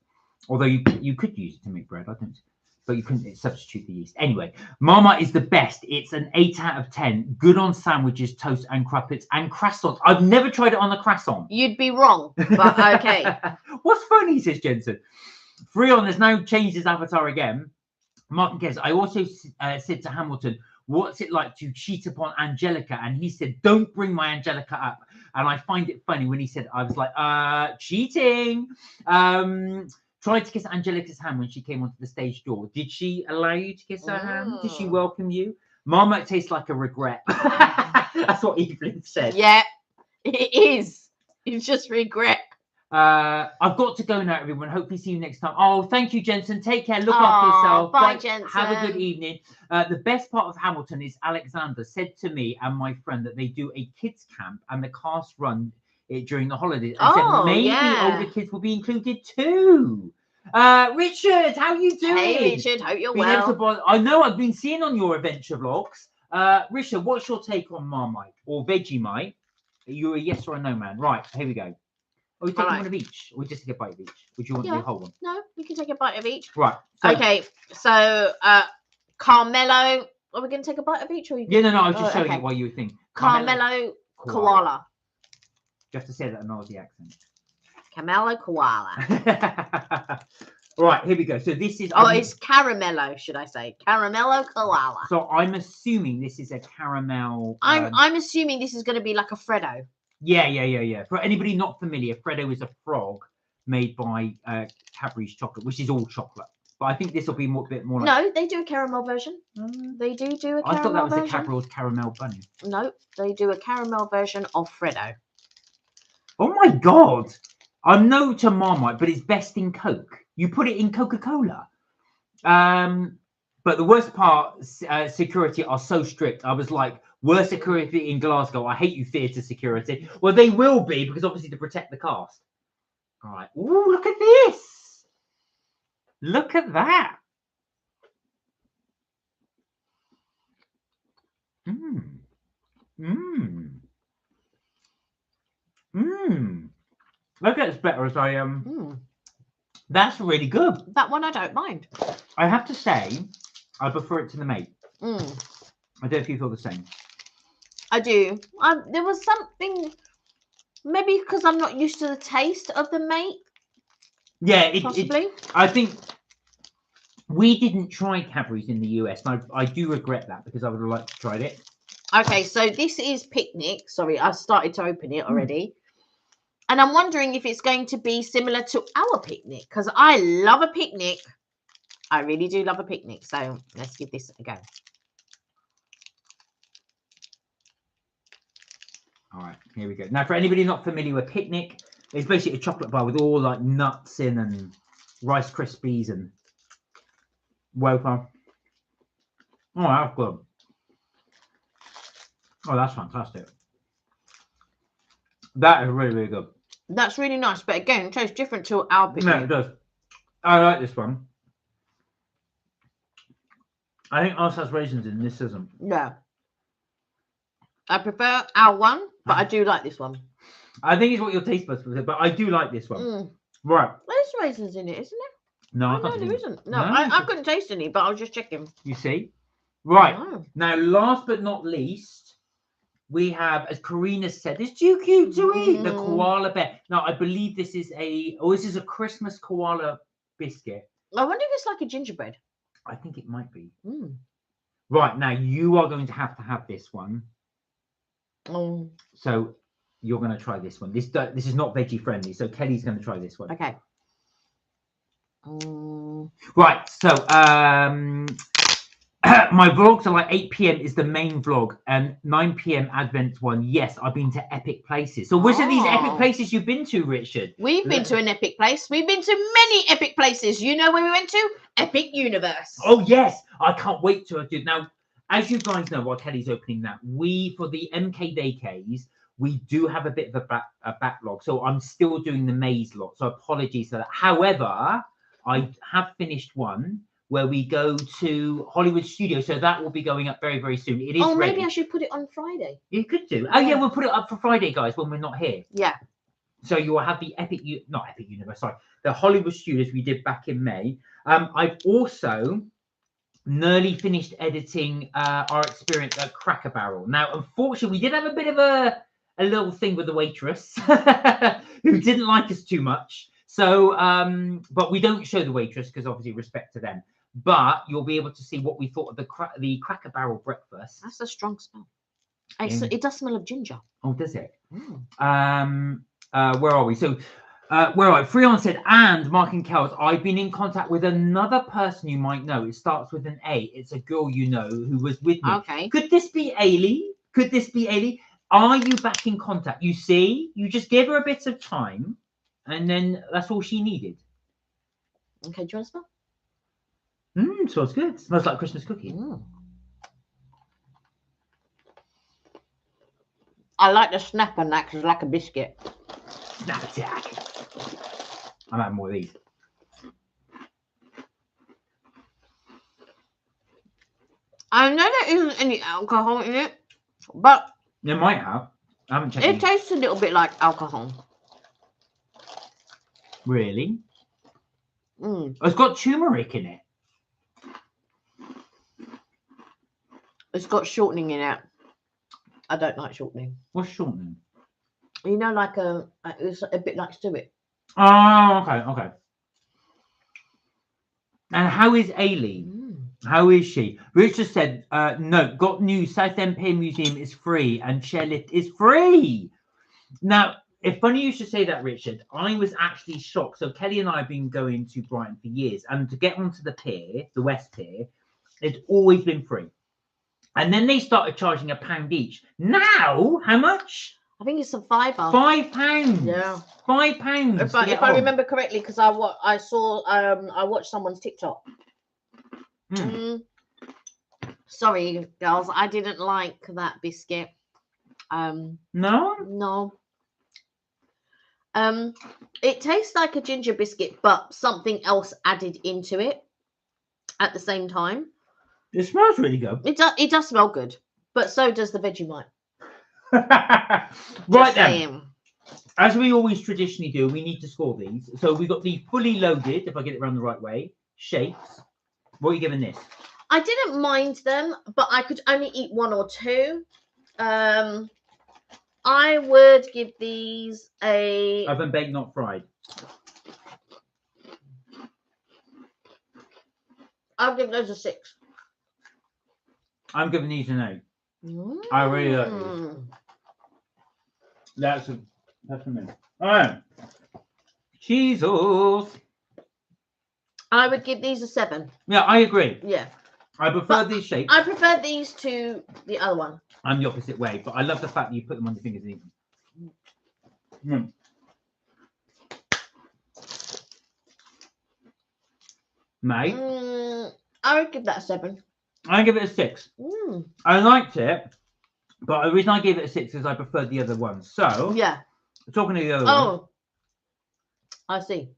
A: Although you could use it to make bread, I don't. But you couldn't substitute the yeast. Anyway, Marmite is the best. It's an 8 out of 10. Good on sandwiches, toast, and crumpets and croissants. I've never tried it on a croissant.
B: You'd be wrong, but okay.
A: What's funny, says Jensen. Freon has now changed his avatar again. Martin cares. I also said to Hamilton, what's it like to cheat upon Angelica? And he said, don't bring my Angelica up. And I find it funny when he said, I was like, cheating. Tried to kiss Angelica's hand when she came onto the stage door. Did she allow you to kiss her hand? Did she welcome you? Marmite tastes like a regret. That's what Evelyn said.
B: Yeah, it is. It's just regret.
A: I've got to go now, everyone. Hopefully see you next time. Oh, thank you, Jensen. Take care. Look after yourself.
B: Bye, Jensen.
A: Have a good evening. The best part of Hamilton is Alexander said to me and my friend that they do a kids camp and the cast run it during the holidays. And said maybe older kids will be included too. Richard, how you doing?
B: Hey, Richard. Hope you're well.
A: I know I've been seeing on your adventure vlogs. Richard, what's your take on Marmite or Vegemite? Are you a yes or a no man? Right, here we go. Are we taking one of each? Or we just take a bite of each? Would you want the whole one?
B: No, we can take a bite of each.
A: Right.
B: So, okay, so Carmelo. Are we going to take a bite of each? Or you
A: no. I was just showing you what you would think.
B: Carmelo koala.
A: You have to say that in an Aussie accent.
B: Carmelo koala.
A: Right, here we go. So this is...
B: it's caramello, should I say. Caramello koala.
A: So I'm assuming this is a caramel...
B: I'm assuming this is going to be like a Freddo.
A: Yeah. For anybody not familiar, Freddo is a frog made by Cadbury's chocolate, which is all chocolate. But I think this will be a bit more like...
B: No, they do a caramel version. They do a caramel version.
A: I thought that was the Cadbury's caramel bunny.
B: No, they do a caramel version of Freddo.
A: Oh my God. I'm no to Marmite, but it's best in Coke. You put it in Coca-Cola. But the worst part, security are so strict. I was like, worst security in Glasgow. I hate you, theatre security. Well, they will be, because obviously to protect the cast. All right. Ooh, look at this. Look at that. That gets better as I That's really good.
B: That one I don't mind.
A: I have to say, I prefer it to the mate. I don't know if you feel the same.
B: I do. There was something, maybe because I'm not used to the taste of the mate.
A: Yeah,
B: possibly.
A: I think we didn't try Cadbury's in the US. And I do regret that because I would have liked to try it.
B: Okay, so this is Picnic. Sorry, I started to open it already. And I'm wondering if it's going to be similar to our Picnic, because I love a picnic. I really do love a picnic. So let's give this a go.
A: All right, here we go. Now, for anybody not familiar with Picnic, it's basically a chocolate bar with all like nuts in and Rice Krispies and wafer. Oh, that's good. Oh, that's fantastic. That is really, really good.
B: That's really nice, but again, it tastes different to our Picnic.
A: No, it does. I like this one. I think ours has raisins in this doesn't.
B: Yeah. I prefer our one, but I do like this one.
A: I think it's what your taste buds prefer, but I do like this one. Right.
B: There's raisins in it, isn't there?
A: No,
B: no, there isn't. No, I couldn't taste any, but I was just checking.
A: You see? Right. Now, last but not least, we have, as Karina said, it's too cute to eat, the koala bear. Now, I believe this is a Christmas koala biscuit.
B: I wonder if it's like a gingerbread.
A: I think it might be. Right, now you are going to have this one.
B: Mm.
A: So you're going to try this one. This is not veggie friendly. So Kelly's going to try this one.
B: Okay.
A: Right. So my vlogs are like 8 p.m. is the main vlog and 9 p.m. Advent one. Yes, I've been to epic places. So which are these epic places you've been to, Richard?
B: We've been to an epic place. We've been to many epic places. You know where we went to? Epic Universe.
A: Oh yes, I can't wait to do it. Now, as you guys know, while Kelly's opening that, for the MK Daycays, we do have a bit of a backlog. So I'm still doing the maze lot. So apologies for that. However, I have finished one where we go to Hollywood Studios. So that will be going up very, very soon. It is ready.
B: Maybe I should put it on Friday.
A: You could do. Oh, yeah, we'll put it up for Friday, guys, when we're not here.
B: Yeah.
A: So you will have the not Epic Universe, sorry, the Hollywood Studios we did back in May. I've also nearly finished editing our experience at Cracker Barrel. Now, unfortunately, we did have a bit of a little thing with the waitress who didn't like us too much. So, but we don't show the waitress because obviously respect to them. But you'll be able to see what we thought of the Cracker Barrel breakfast.
B: That's a strong smell. It does smell of ginger.
A: Oh, does it? Where are we? So, where are we? Freon said, and Mark and Kells, I've been in contact with another person you might know. It starts with an A. It's a girl you know who was with me.
B: Okay.
A: Could this be Ailey? Could this be Ailey? Are you back in contact? You see, you just gave her a bit of time, and then that's all she needed.
B: Okay, do you want to smell?
A: Smells good. Smells like Christmas cookie.
B: I like the snap on that because it's like a biscuit.
A: Snap attack. I'm having more of these.
B: I know there isn't any alcohol in it, but
A: It might have. I haven't checked.
B: it tastes a little bit like alcohol.
A: Really? It's got turmeric in it.
B: It's got shortening in it. I don't like shortening.
A: What's shortening?
B: You know, like it's a bit like suet.
A: Oh, okay. And how is Ailey? How is she? Richard said, no, got news. South End Pier Museum is free and chairlift is free. Now, it's funny you should say that, Richard. I was actually shocked. So Kelly and I have been going to Brighton for years. And to get onto the pier, the West Pier, it's always been free. And then they started charging £1 each. Now, how much?
B: I think it's a £5.
A: £5.
B: Yeah.
A: £5.
B: If I remember correctly, because I watched someone's TikTok. Sorry, girls, I didn't like that biscuit.
A: No.
B: It tastes like a ginger biscuit, but something else added into it at the same time.
A: It smells really good.
B: It does smell good, but so does the Vegemite.
A: Right then. As we always traditionally do, we need to score these. So we got the fully loaded, if I get it around the right way, shapes. What are you giving this?
B: I didn't mind them, but I could only eat one or two. I would give these a
A: Oven baked, not fried.
B: I'll give those a 6.
A: I'm giving these an 8. I really like these. That's a minute. All right. Jesus.
B: I would give these a 7.
A: Yeah, I agree.
B: Yeah.
A: I prefer these shapes.
B: I prefer these to the other one.
A: I'm the opposite way, but I love the fact that you put them on your fingers and eat them. Mate.
B: I would give that a 7.
A: I give it a 6. I liked it, but the reason I gave it a 6 is I preferred the other one. So
B: yeah,
A: talking to the other one.
B: Oh, I see.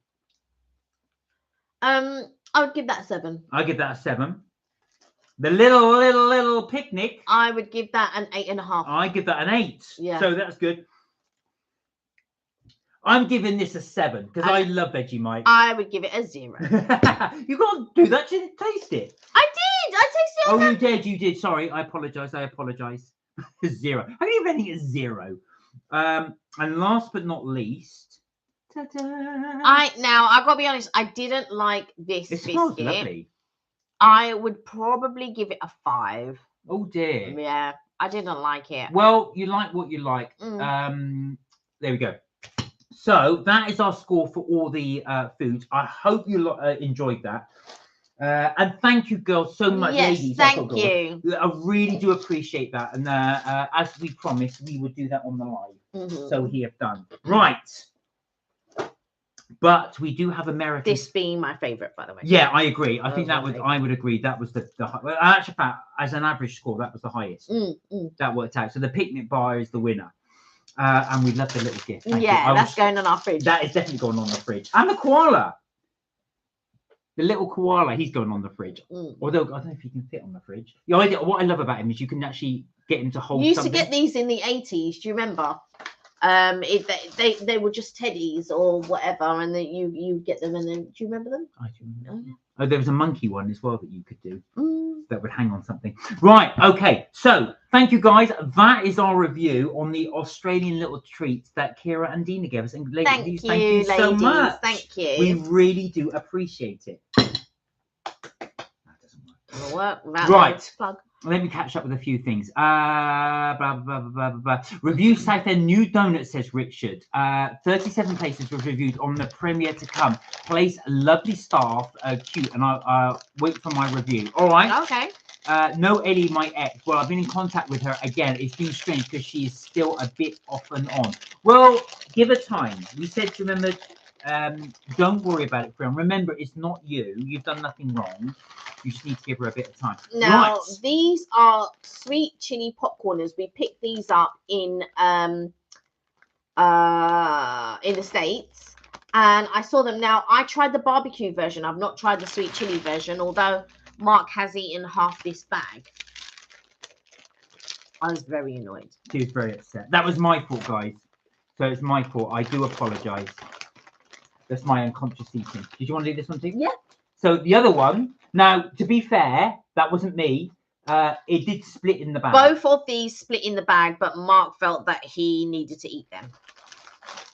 B: I would give that a 7.
A: I give that a 7. The little picnic.
B: I would give that an 8.5.
A: I give that an 8.
B: Yeah.
A: So that's good. I'm giving this a 7 because I love Vegemite.
B: I would give it a 0.
A: You can't do that. You didn't taste it.
B: I did. I tasted it.
A: Oh, you did. You did. Sorry. I apologize. 0. I can give anything a 0. And last but not least. Ta-da.
B: I've got to be honest. I didn't like this biscuit.
A: Smells lovely.
B: I would probably give it a 5.
A: Oh dear.
B: Yeah, I didn't like it.
A: Well, you like what you like. There we go. So that is our score for all the foods. I hope you enjoyed that. And thank you, girls, so much,
B: Yes,
A: ladies.
B: thank you.
A: I really do appreciate that. And as we promised, we would do that on the live. So we have done. Right. But we do have American.
B: This being my favorite, by the way.
A: Yeah, I agree. I think that was. I would agree. That was the well, actually, as an average score, that was the highest. That worked out. So the picnic bar is the winner. And we love the little gift.
B: Yeah, that's going on our fridge.
A: That is definitely going on the fridge. And the koala. The little koala, he's going on the fridge. Although, I don't know if he can fit on the fridge. The idea, what I love about him is you can actually get him to hold
B: You used
A: something.
B: to get these in the 80s. Do you remember? They were just teddies or whatever, and then you get them, and then do you remember them?
A: I do remember. Oh, there was a monkey one as well that you could do that would hang on something. Right, okay. So thank you guys. That is our review on the Australian little treats that Kira and Dina gave us. And ladies, thank you so much.
B: Thank you.
A: We really do appreciate it. That doesn't
B: work.
A: Right. Let me catch up with a few things. Blah, blah, blah, blah, blah. Review Southend New Donut, says Richard. 37 places were reviewed on the premiere to come. Place lovely staff, cute, and I'll wait for my review. All right.
B: Okay.
A: No Ellie, my ex. Well, I've been in contact with her again. It's been strange because she is still a bit off and on. Well, give her time. We said, remember, don't worry about it, Fran. Remember, it's not you. You've done nothing wrong. You just need to give her a bit of time.
B: Now, these are sweet chili popcorners. We picked these up in the States, and I saw them. Now, I tried the barbecue version. I've not tried the sweet chili version, although Mark has eaten half this bag. I was very annoyed.
A: She was very upset. That was my fault, guys. So it's my fault. I do apologise. That's my unconscious eating. Did you want to do this one too?
B: Yeah.
A: So the other one, now, to be fair, that wasn't me. It did split in the bag.
B: Both of these split in the bag, but Mark felt that he needed to eat them.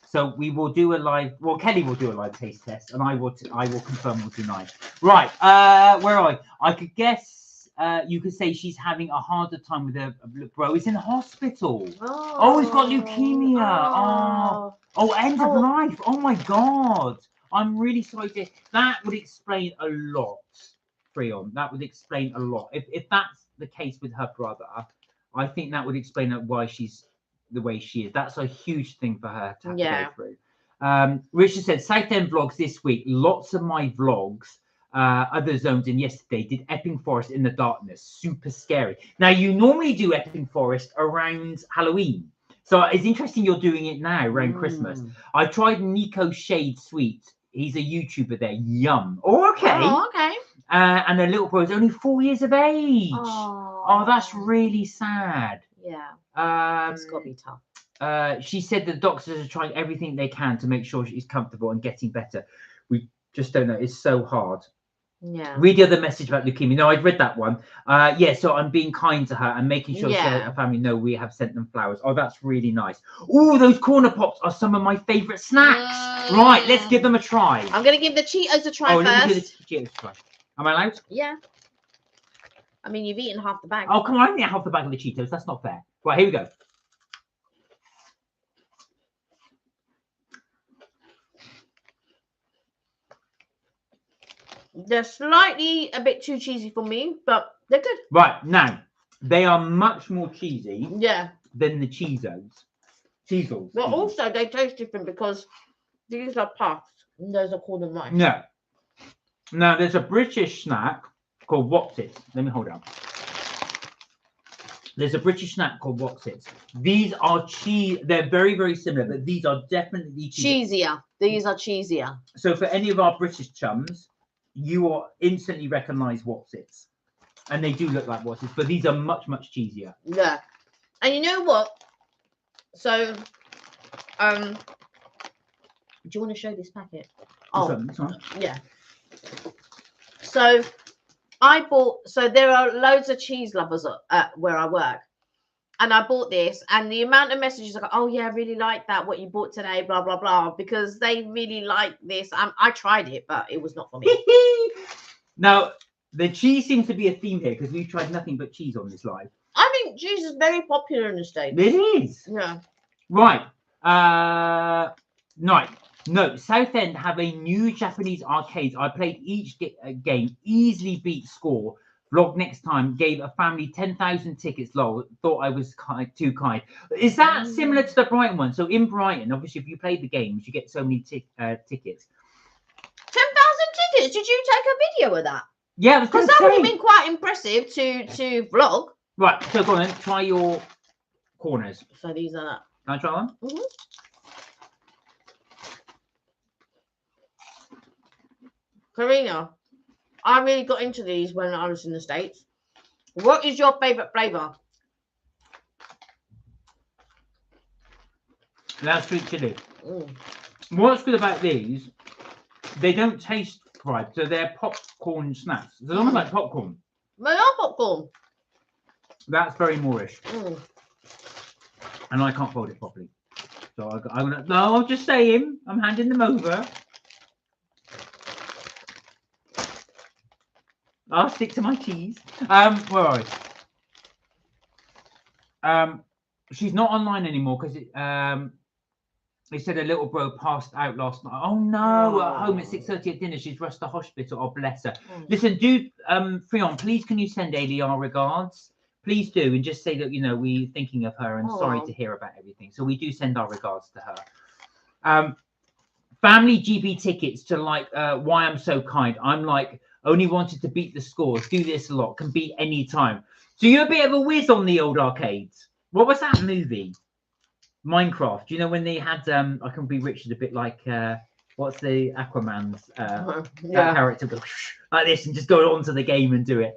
A: So we will do a live, well, Kelly will do a live taste test, and I will confirm what's tonight. Right, where are I could guess, you could say she's having a harder time with her bro. He's in the hospital. Oh, he's got leukemia. Oh, end of life. Oh my God. I'm really sorry to. That would explain a lot, Freon. That would explain a lot. If that's the case with her brother, I think that would explain why she's the way she is. That's a huge thing for her to have to go through. Richard said, Southend vlogs this week. Lots of my vlogs, other zones in yesterday, did Epping Forest in the darkness. Super scary. Now, you normally do Epping Forest around Halloween. So it's interesting you're doing it now around Christmas. I tried Nico Shade Sweet. He's a YouTuber there. Yum. Oh, okay.
B: Oh, okay.
A: And her little boy's only 4 years of age. Oh, that's really sad.
B: Yeah. It's got to be tough.
A: She said the doctors are trying everything they can to make sure she's comfortable and getting better. We just don't know. It's so hard.
B: Yeah.
A: Read the other message about leukemia. No, I'd read that one. Yeah, so I'm being kind to her and making sure her family know we have sent them flowers. Oh, that's really nice. Oh, those corner pops are some of my favourite snacks. Right, let's give them a try.
B: I'm going to give the Cheetos a try first.
A: Let me do the Cheetos a try. Am I allowed?
B: Yeah. I mean, you've eaten half the bag.
A: Oh, come on, I didn't eat half the bag of the Cheetos. That's not fair. Right, here we go.
B: They're slightly a bit too cheesy for me, but they're good.
A: Right, now, they are much more cheesy than the Cheezos. Cheezels.
B: But also, they taste different because these are puffs and those are called rice.
A: Yeah. Now, there's a British snack called What's-It. Let me hold it up. There's a British snack called What's-It. These are cheese. They're very, very similar, but these are definitely
B: cheesier. These are cheesier.
A: So for any of our British chums, you will instantly recognise What's-It's. And they do look like What's-It's, but these are much, much cheesier.
B: Yeah. And you know what? So, do you want to show this packet?
A: This one?
B: Yeah. So, so there are loads of cheese lovers at where I work. And I bought this, and the amount of messages like, oh yeah, I really like that, what you bought today, blah, blah, blah, because they really like this. I tried it, but it was not for me.
A: Now, The cheese seems to be a theme here because we've tried nothing but cheese on this live.
B: I think cheese is very popular in the States.
A: It is.
B: Yeah.
A: Right. No, Southend have a new Japanese arcades. I played each game, easily beat score. Vlog next time, gave a family 10,000 tickets. Lol, thought I was too kind. Is that similar to the Brighton one? So in Brighton, obviously, if you play the games, you get so many tickets.
B: 10,000 tickets? Did you take a video of that?
A: Yeah,
B: because that would have been quite impressive to vlog.
A: Right, so go on then, try your corners.
B: So these are that.
A: Can I try one?
B: Mm-hmm. Karina, I really got into these when I was in the States. What is your favourite flavour?
A: That's sweet chili.
B: Mm.
A: What's good about these, they don't taste right, so they're popcorn snacks. They're almost like popcorn.
B: They are popcorn.
A: That's very Moorish.
B: Mm.
A: And I can't fold it properly. So I'm gonna, no, I'm just saying, I'm handing them over. I'll stick to my cheese. Where are we? She's not online anymore because they said a little bro passed out last night. Oh no, at home at 6:30 at dinner. She's rushed to hospital. Oh bless her. Listen, do Freon, please can you send Ailey our regards? Please do, and just say that we're thinking of her and sorry to hear about everything. So we do send our regards to her. Family GB tickets to Why I'm So Kind. I'm like, only wanted to beat the scores. Do this a lot. Can beat any time. So you're a bit of a whiz on the old arcades. What was that movie? Minecraft. You know when they had I Can Be Richard, a bit like what's the Aquaman's that character go like this and just go onto the game and do it.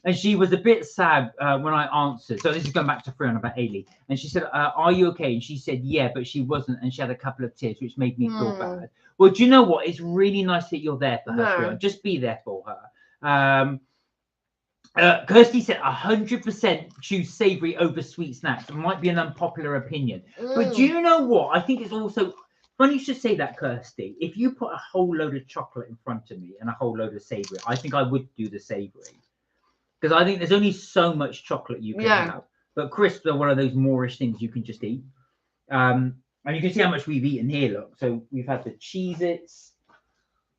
A: And she was a bit sad when I answered. So this is going back to Freon about Ailey. And she said, are you okay? And she said, yeah, but she wasn't. And she had a couple of tears, which made me feel bad. Well, do you know what? It's really nice that you're there for her, Freon. Just be there for her. Kirsty said 100% choose savoury over sweet snacks. It might be an unpopular opinion. But do you know what? I think it's also funny you should say that, Kirsty. If you put a whole load of chocolate in front of me and a whole load of savoury, I think I would do the savoury. Because I think there's only so much chocolate you can have. But crisps are one of those Moorish things you can just eat. And you can see how much we've eaten here, look. So we've had the Cheez-Its,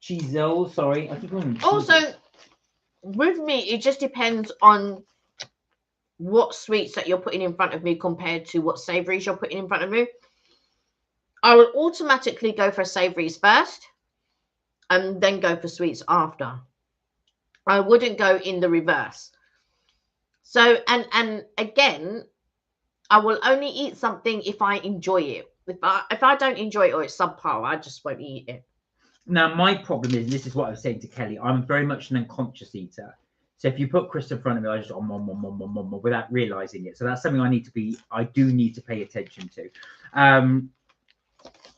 A: Cheezels, sorry. I keep calling them
B: Also, with me, it just depends on what sweets that you're putting in front of me compared to what savouries you're putting in front of me. I will automatically go for savouries first and then go for sweets after. I wouldn't go in the reverse. So, and again, I will only eat something if I enjoy it. If I don't enjoy it or it's subpar, I just won't eat it.
A: Now, my problem is, this is what I was saying to Kelly, I'm very much an unconscious eater. So if you put crisps in front of me, I just without realising it. So that's something I do need to pay attention to.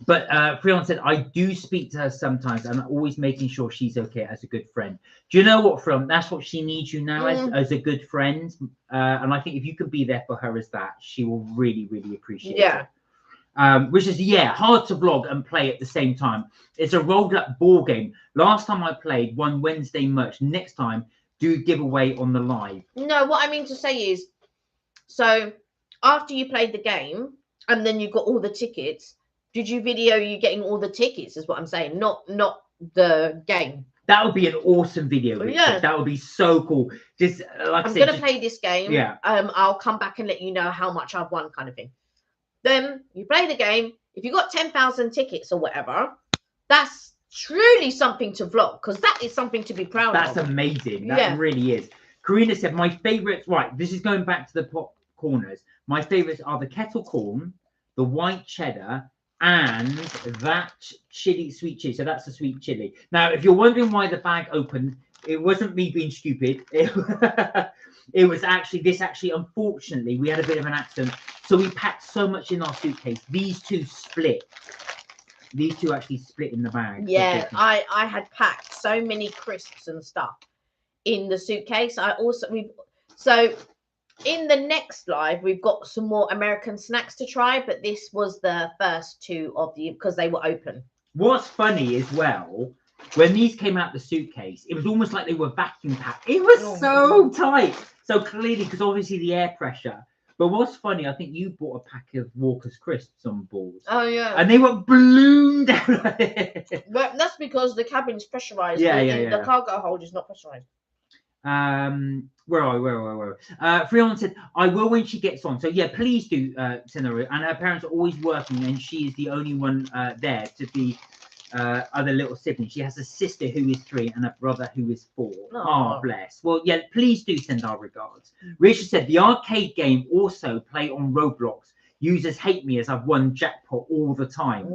A: But Freon said, I do speak to her sometimes and I'm always making sure she's okay as a good friend. Do you know what, Freon? That's what she needs you now as a good friend. And I think if you can be there for her as that, she will really, really appreciate it. Which is, hard to vlog and play at the same time. It's a rolled up ball game. Last time I played, won Wednesday merch. Next time, do giveaway on the live. No,
B: what I mean to say is, so after you played the game and then you got all the tickets, did you video you getting all the tickets is what I'm saying, not the game.
A: That would be an awesome video. Richard. That would be so cool. Just like
B: I'm going to play this game. I'll come back and let you know how much I've won kind of thing. Then you play the game. If you got 10,000 tickets or whatever, that's truly something to vlog because that is something to be proud of.
A: That's amazing. That really is. Karina said, my favourites, right, this is going back to the pop corners. My favourites are the kettle corn, the white cheddar, and that sweet chili. So that's the sweet chili. Now, if you're wondering why the bag opened, it wasn't me being stupid. It was actually, unfortunately, we had a bit of an accident. So we packed so much in our suitcase. These two split. These two actually split in the bag.
B: Yeah, I had packed so many crisps and stuff in the suitcase. So in the next live, we've got some more American snacks to try, but this was the first two of the, because they were open.
A: What's funny as well When these came out the suitcase, it was almost like they were vacuum packed. It was so tight. So clearly, because obviously the air pressure. But what's funny, I think you bought a pack of Walker's crisps on board.
B: Oh yeah.
A: And they were ballooned out.
B: But that's because the cabin's pressurized.
A: Yeah,
B: The cargo hold is not pressurized.
A: Where are we? Freon said, I will when she gets on. So yeah, please do send her. And her parents are always working, and she is the only one there to be other little siblings. She has a sister who is 3 and a brother who is 4. Oh, bless. Well, yeah, please do send our regards. Richard said the arcade game also play on Roblox. Users hate me as I've won jackpot all the time.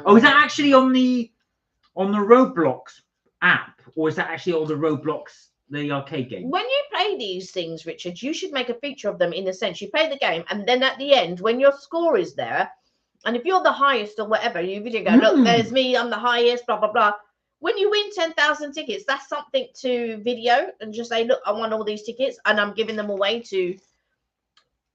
A: Oh, is that actually on the Roblox app, or is that actually on the Roblox the arcade game?
B: When you play these things, Richard, you should make a feature of them in the sense you play the game, and then at the end, when your score is there, and if you're the highest or whatever, you video go, look, there's me, I'm the highest, blah, blah, blah. When you win 10,000 tickets, that's something to video and just say, look, I won all these tickets and I'm giving them away to,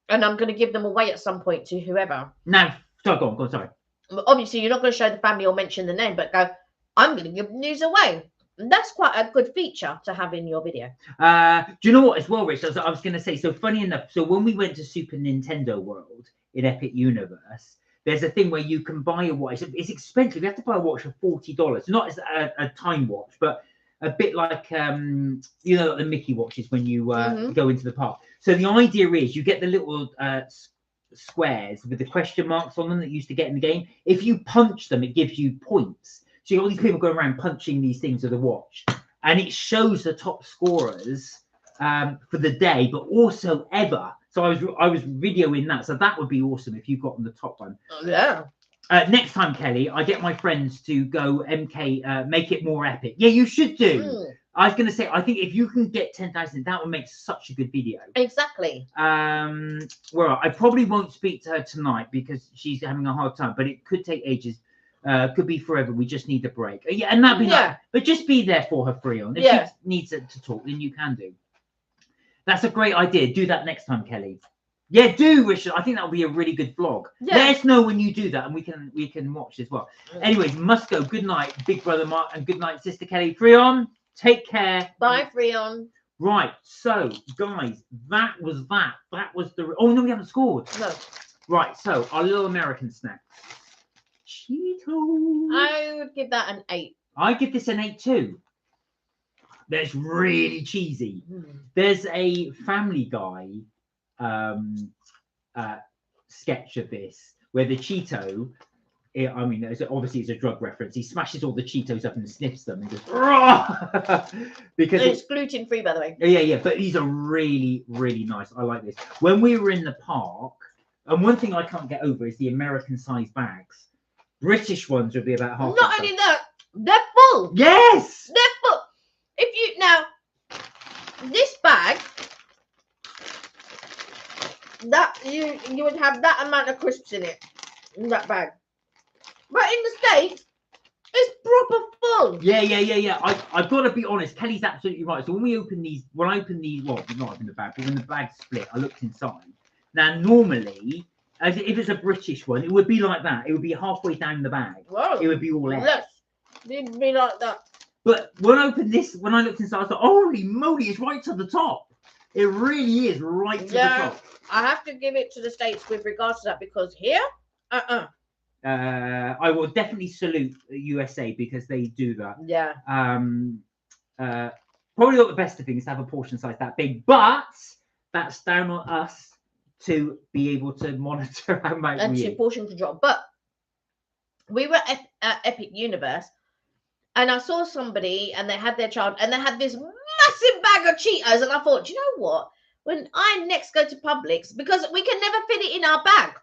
B: and I'm going to give them away at some point to whoever.
A: No, sorry, go on, sorry.
B: But obviously, you're not going to show the family or mention the name, but go, I'm going to give news away. And that's quite a good feature to have in your video.
A: Do you know what as well, Rich? I was going to say, so funny enough, so when we went to Super Nintendo World in Epic Universe, there's a thing where you can buy a watch. It's expensive. You have to buy a watch for $40. Not as a time watch, but a bit like, you know, like the Mickey watches when you go into the park. So the idea is you get the little squares with the question marks on them that you used to get in the game. If you punch them, it gives you points. So you got all these people going around punching these things with a watch. And it shows the top scorers for the day, but also ever. So I was videoing that. So that would be awesome if you got on the top one.
B: Oh, yeah.
A: Next time, Kelly, I get my friends to go MK, make it more epic. Yeah, you should do. I was going to say, I think if you can get 10,000, that would make such a good video.
B: Exactly.
A: Well, I probably won't speak to her tonight because she's having a hard time, but it could take ages. Could be forever. We just need a break. Yeah, and that'd be like, but just be there for her, Freon. If she needs to talk, then you can do. That's a great idea. Do that next time, Kelly. Yeah, do, Richard. I think that would be a really good vlog. Yeah. Let us know when you do that, and we can watch as well. Anyways, must go. Good night, Big Brother Mark, and good night, Sister Kelly. Freon, take care.
B: Bye, Freon.
A: Right. So, guys, that was that. That was the. Oh no, we haven't scored.
B: No.
A: Right. So our little American snack. Cheetos.
B: I would give that an 8.
A: I give this an 8 too. That's really cheesy. There's a Family Guy sketch of this where the Cheeto, I mean, obviously it's a drug reference. He smashes all the Cheetos up and sniffs them and just because
B: it's gluten free, by the way.
A: Yeah, but these are really, really nice. I like this. When we were in the park, and one thing I can't get over is the American size bags. British ones would be about half.
B: Not only that, they're full.
A: Yes,
B: they're full. If you now, this bag, that you would have that amount of crisps in it, in that bag. But in the States, it's proper full.
A: Yeah. I've got to be honest. Kelly's absolutely right. So when we open these, well, not open the bag, but when the bag's split, I looked inside. Now, normally, if it's a British one, it would be like that. It would be halfway down the bag.
B: Whoa.
A: It would be all
B: Yes, it'd be like that.
A: But when I opened this, when I looked inside, I thought, holy moly, it's right to the top. It really is right to the top.
B: I have to give it to the States with regards to that because here,
A: I will definitely salute the USA because they do that.
B: Yeah.
A: Probably not the best of things to have a portion size that big, but that's down on us to be able to monitor how much
B: and to portion control. But we were at Epic Universe. And I saw somebody and they had their child and they had this massive bag of Cheetos. And I thought, you know what? When I next go to Publix, because we can never fit it in our bag.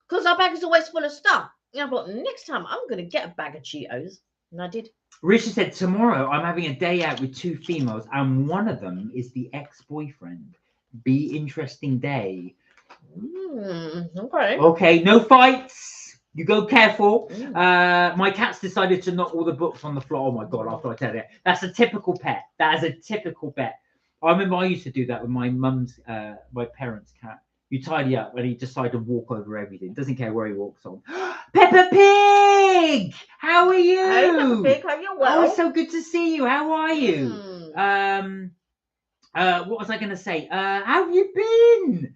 B: Because our bag is always full of stuff. And I thought, next time I'm going to get a bag of Cheetos. And I did.
A: Richard said, tomorrow I'm having a day out with 2 females. And one of them is the ex-boyfriend. Be interesting day.
B: Okay.
A: Okay, no fights. You go careful. My cat's decided to knock all the books on the floor. Oh my God, after I tell you. That's a typical pet. That is a typical pet. I remember I used to do that with my mum's, my parents' cat. You tidy up and he decided to walk over everything. Doesn't care where he walks on. Peppa Pig! Pig, how are you?
B: Hey, Peppa Pig, hope you're well.
A: Oh, it's so good to see you. How are you?
B: Mm.
A: What was I going to say? How have you been?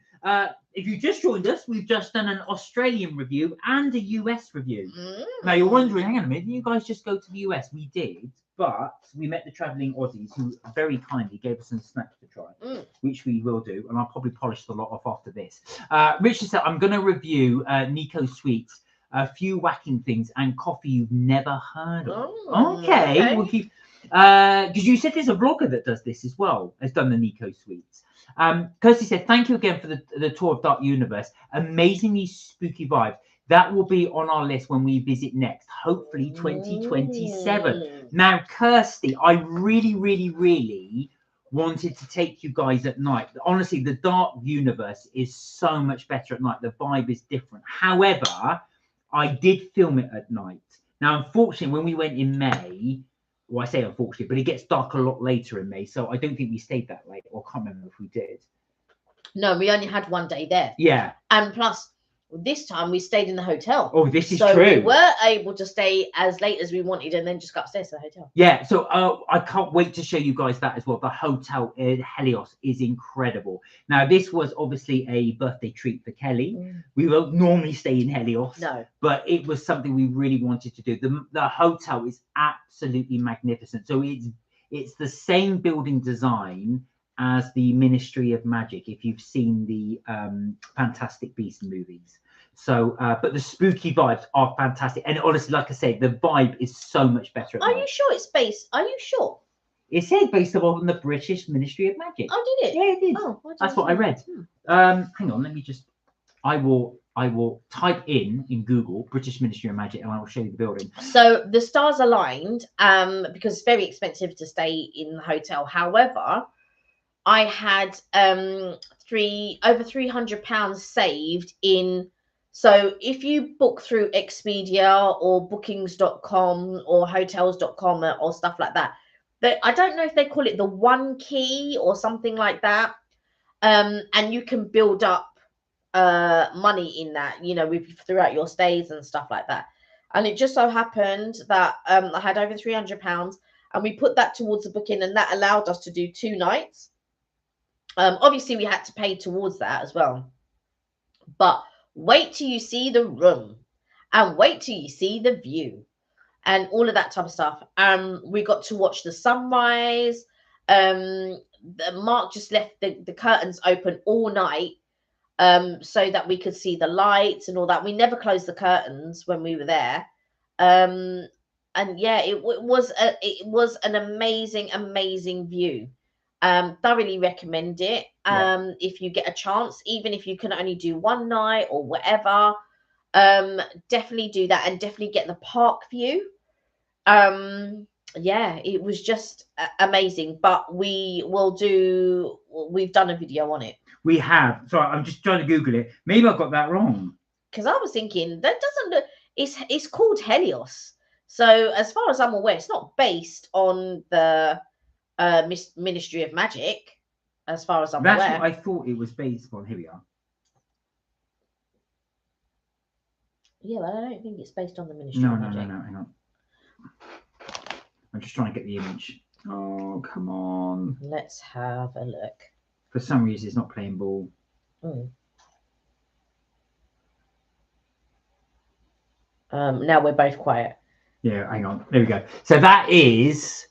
A: If you just joined us, we've just done an Australian review and a US review. Now you're wondering, hang on a minute, did you guys just go to the US? We did, but we met the travelling Aussies who very kindly gave us some snacks to try, which we will do, and I'll probably polish the lot off after this. Richard said, I'm going to review Nico Sweets, a few whacking things, and coffee you've never heard of. Okay. We'll keep. Because you said there's a vlogger that does this as well, has done the Nico Sweets. Kirsty said, thank you again for the tour of Dark Universe. Amazingly spooky vibes. That will be on our list when we visit next, hopefully 2027. Now, Kirsty, I really, really, really wanted to take you guys at night. Honestly, the Dark Universe is so much better at night. The vibe is different. However, I did film it at night. Now, unfortunately, when we went in May, well, I say unfortunately, but it gets dark a lot later in May, so I don't think we stayed that late, or I can't remember if we did.
B: No, we only had one day there.
A: Yeah.
B: And plus, this time we stayed in the hotel.
A: Oh, this is
B: so
A: true.
B: We were able to stay as late as we wanted and then just go upstairs to the hotel.
A: Yeah, so I can't wait to show you guys that as well. The hotel in Helios is incredible. Now, this was obviously a birthday treat for Kelly. We won't normally stay in Helios.
B: No.
A: But it was something we really wanted to do. The hotel is absolutely magnificent. So it's the same building design as the Ministry of Magic, if you've seen the Fantastic Beasts movies. So, but the spooky vibes are fantastic. And honestly, like I said, the vibe is so much better.
B: Are you sure it's based? Are you sure?
A: It said based on the British Ministry of Magic.
B: Oh, did it?
A: Yeah, it did.
B: Oh,
A: that's what I read. Hang on, let me just. I will type in Google British Ministry of Magic, and I will show you the building.
B: So the stars aligned, because it's very expensive to stay in the hotel. However, I had over £300 saved in. So if you book through Expedia or bookings.com or hotels.com or stuff like that, I don't know if they call it the one key or something like that. And you can build up money in that, throughout your stays and stuff like that. And it just so happened that I had over £300 and we put that towards the booking, and that allowed us to do 2 nights. Obviously we had to pay towards that as well, but wait till you see the room and wait till you see the view and all of that type of stuff. We got to watch the sunrise. Mark just left the curtains open all night so that we could see the lights and all that. We never closed the curtains when we were there. And yeah, it was an amazing view. Thoroughly recommend it. If you get a chance, even if you can only do 1 night or whatever, definitely do that, and definitely get the park view. Yeah, it was just amazing. But we've done a video on it.
A: We have. Sorry, I'm just trying to Google it. Maybe I got that wrong.
B: Because I was thinking that doesn't look. It's called Helios. So as far as I'm aware, it's not based on the Ministry of Magic, as far as I'm aware.
A: That's what I thought it was based on. Here we are.
B: Yeah, but I don't think it's based on the Ministry of Magic.
A: No, hang on. I'm just trying to get the image. Oh, come on.
B: Let's have a look.
A: For some reason, it's not playing ball.
B: Now we're both quiet.
A: Yeah, hang on. There we go. So that is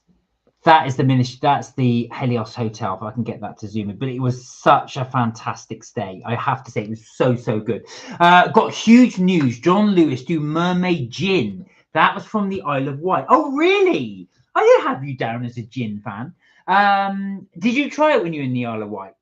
A: the Ministry. That's the Helios Hotel. If I can get that to zoom in. But it was such a fantastic stay. I have to say, it was so good. Got huge news. John Lewis do Mermaid Gin. That was from the Isle of Wight. Oh, really? I didn't have you down as a gin fan. Did you try it when you were in the Isle of Wight?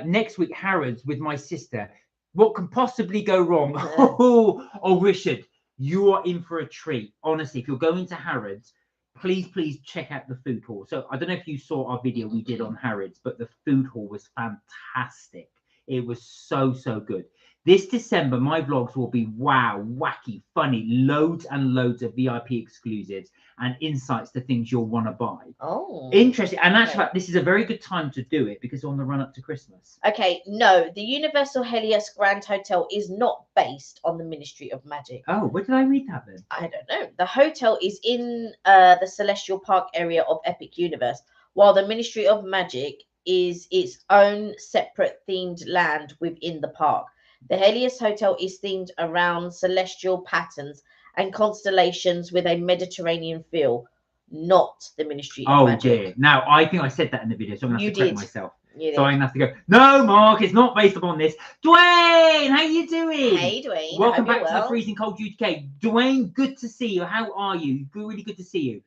A: Next week, Harrods with my sister. What can possibly go wrong? Oh, Richard, you are in for a treat. Honestly, if you're going to Harrods, please check out the food hall. So I don't know if you saw our video we did on Harrods, but the food hall was fantastic. It was so good. This December, my vlogs will be wow, wacky, funny, loads and loads of VIP exclusives and insights to things you'll want to buy.
B: Oh,
A: interesting. And actually,
B: okay.
A: this is a very good time to do it because on the run up to Christmas.
B: Okay, no, the Universal Helios Grand Hotel is not based on the Ministry of Magic.
A: Oh, where did I read that then?
B: I don't know. The hotel is in the Celestial Park area of Epic Universe, while the Ministry of Magic is its own separate themed land within the park. The Helios Hotel is themed around celestial patterns and constellations with a Mediterranean feel, not the Ministry of Magic.
A: Dear. Now, I think I said that in the video, so I'm going to have to correct myself. So I'm going to have to go, no, Mark, it's not based upon this. Dwayne, how you doing?
B: Hey, Dwayne.
A: Welcome back to the Freezing Cold UK. Dwayne, good to see you. How are you? Really good to see you.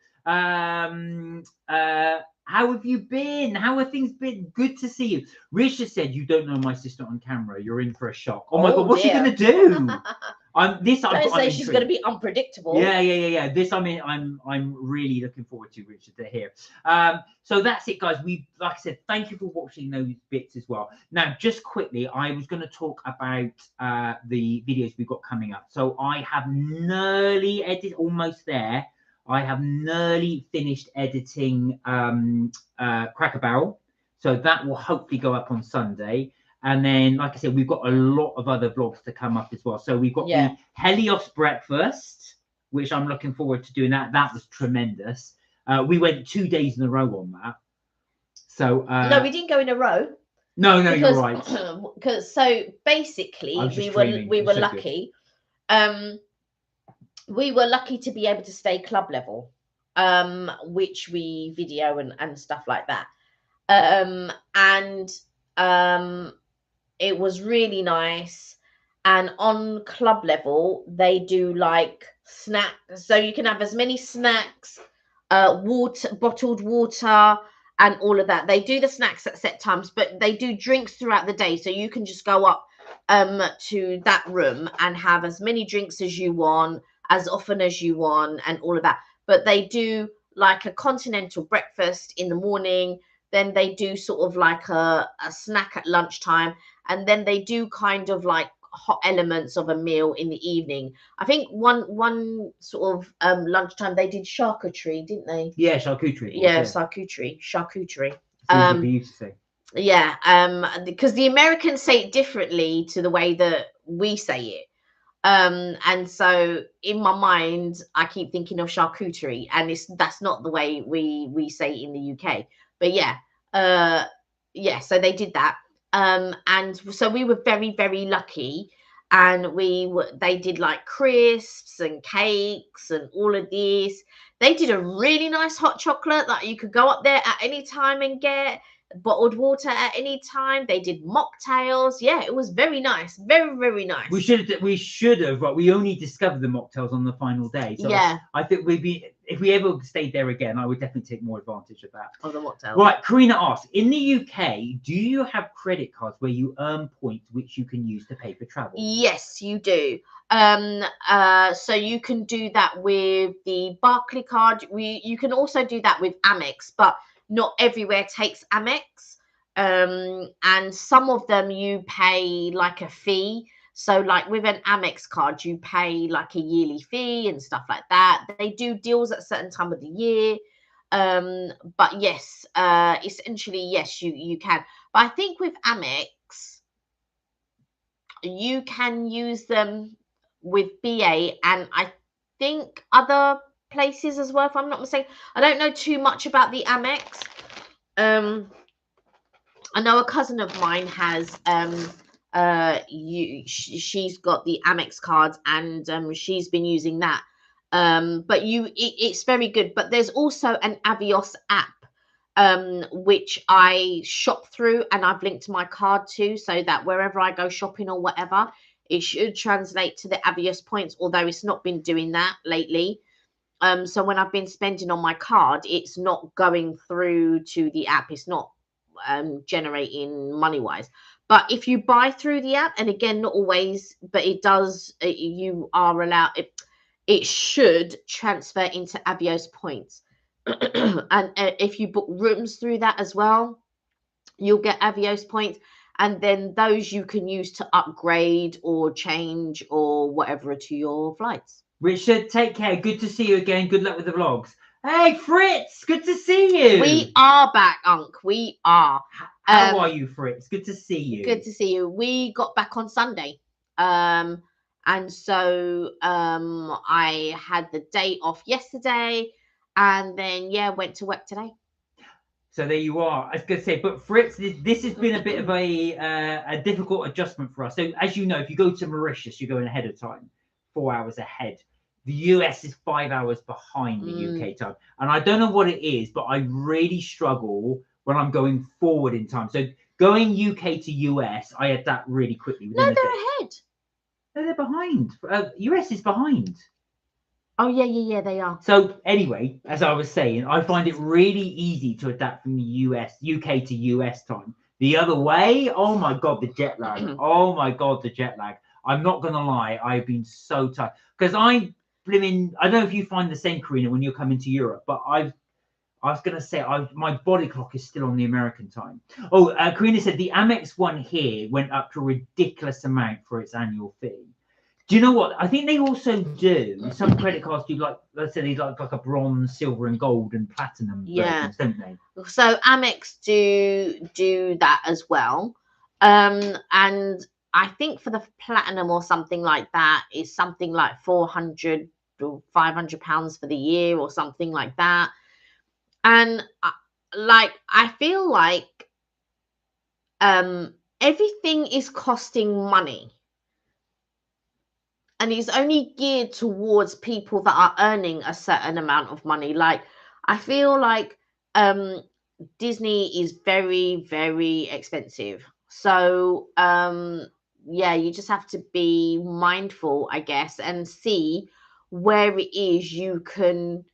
A: How have you been? How have things been? Good to see you. Risha said you don't know my sister on camera. You're in for a shock. Oh my God, what's she going to do?
B: Don't say she's going to be unpredictable.
A: Yeah. This, I'm really looking forward to, Richard, to hear. So that's it, guys. Like I said, thank you for watching those bits as well. Now, just quickly, I was going to talk about the videos we've got coming up. So I have nearly edited, almost there. I have nearly finished editing Cracker Barrel. So that will hopefully go up on Sunday. And then, like I said, we've got a lot of other vlogs to come up as well. So we've got the Helios breakfast, which I'm looking forward to doing that. That was tremendous. We went 2 days in a row on that. So no,
B: we didn't go in a row.
A: No, you're right.
B: Because so basically we were lucky. We were lucky to be able to stay club level, which we video and stuff like that. It was really nice. And on club level, they do like snacks. So you can have as many snacks, water, bottled water, and all of that. They do the snacks at set times, but they do drinks throughout the day. So you can just go up to that room and have as many drinks as you want, as often as you want, and all of that. But they do like a continental breakfast in the morning. Then they do sort of like a snack at lunchtime. And then they do kind of like hot elements of a meal in the evening. I think one sort of lunchtime they did charcuterie, didn't they?
A: Yeah, charcuterie.
B: Yeah, charcuterie.
A: It's easy for you to say.
B: Yeah, because the Americans say it differently to the way that we say it. And so in my mind, I keep thinking of charcuterie, and that's not the way we say it in the UK. But yeah, so they did that. And so we were very, very lucky, and they did like crisps and cakes and all of this. They did a really nice hot chocolate that you could go up there at any time and get bottled water at any time. They did mocktails. Yeah, it was very nice, very, very nice.
A: We should have, but we only discovered the mocktails on the final day. So
B: yeah,
A: I think if we ever stayed there again, I would definitely take more advantage of that.
B: Of the mocktails.
A: Right, Karina asks, in the UK, do you have credit cards where you earn points which you can use to pay for travel?
B: Yes, you do. So you can do that with the Barclay card. You can also do that with Amex, but not everywhere takes Amex. And some of them you pay like a fee. So like with an Amex card, you pay like a yearly fee and stuff like that. They do deals at a certain time of the year. But yes, essentially, yes, you can. But I think with Amex, you can use them with BA and I think other places as well, if I'm not mistaken. I don't know too much about the Amex. I know a cousin of mine has she's got the Amex cards, and she's been using that. But it's very good. But there's also an Avios app, which I shop through, and I've linked my card to, so that wherever I go shopping or whatever, it should translate to the Avios points, although it's not been doing that lately. So when I've been spending on my card, it's not going through to the app. It's not generating money wise. But if you buy through the app, and again, not always, but it does, you are allowed, it should transfer into Avios points. And if you book rooms through that as well, you'll get Avios points. and then those you can use to upgrade or change or whatever to your flights.
A: Richard, take care. Good to see you again. Good luck with the vlogs. Hey, Fritz, good to see you.
B: We are back, Unc. We are.
A: How are you, Fritz? Good to see you.
B: Good to see you. We got back on Sunday. And so I had the day off yesterday, and then went to work today.
A: So there you are. I was going to say, but Fritz, this has been a bit of a difficult adjustment for us. So as you know, if you go to Mauritius, you're going ahead of time, 4 hours ahead. The US is 5 hours behind the UK time. And I don't know what it is, but I really struggle when I'm going forward in time. So going UK to US, I adapt really quickly.
B: No, they're ahead.
A: No, they're behind. US is behind.
B: Oh, yeah, they are.
A: So anyway, as I was saying, I find it really easy to adapt from the UK to US time. The other way, oh my God, the jet lag. Oh my God, the jet lag. I'm not going to lie. I've been so tired because I don't know if you find the same, Karina, when you're coming to Europe, but I was going to say, my body clock is still on the American time. Oh, Karina said the Amex one here went up to a ridiculous amount for its annual fee. Do you know what? I think they also do, some credit cards do, like, let's say they like a bronze, silver and gold and platinum versions, don't they?
B: So Amex do that as well. And I think for the platinum or something like that is something like 400 or 500 pounds for the year or something like that. And I feel like everything is costing money, and it's only geared towards people that are earning a certain amount of money. Like, I feel like Disney is very, very expensive. So you just have to be mindful, I guess, and see where it is you can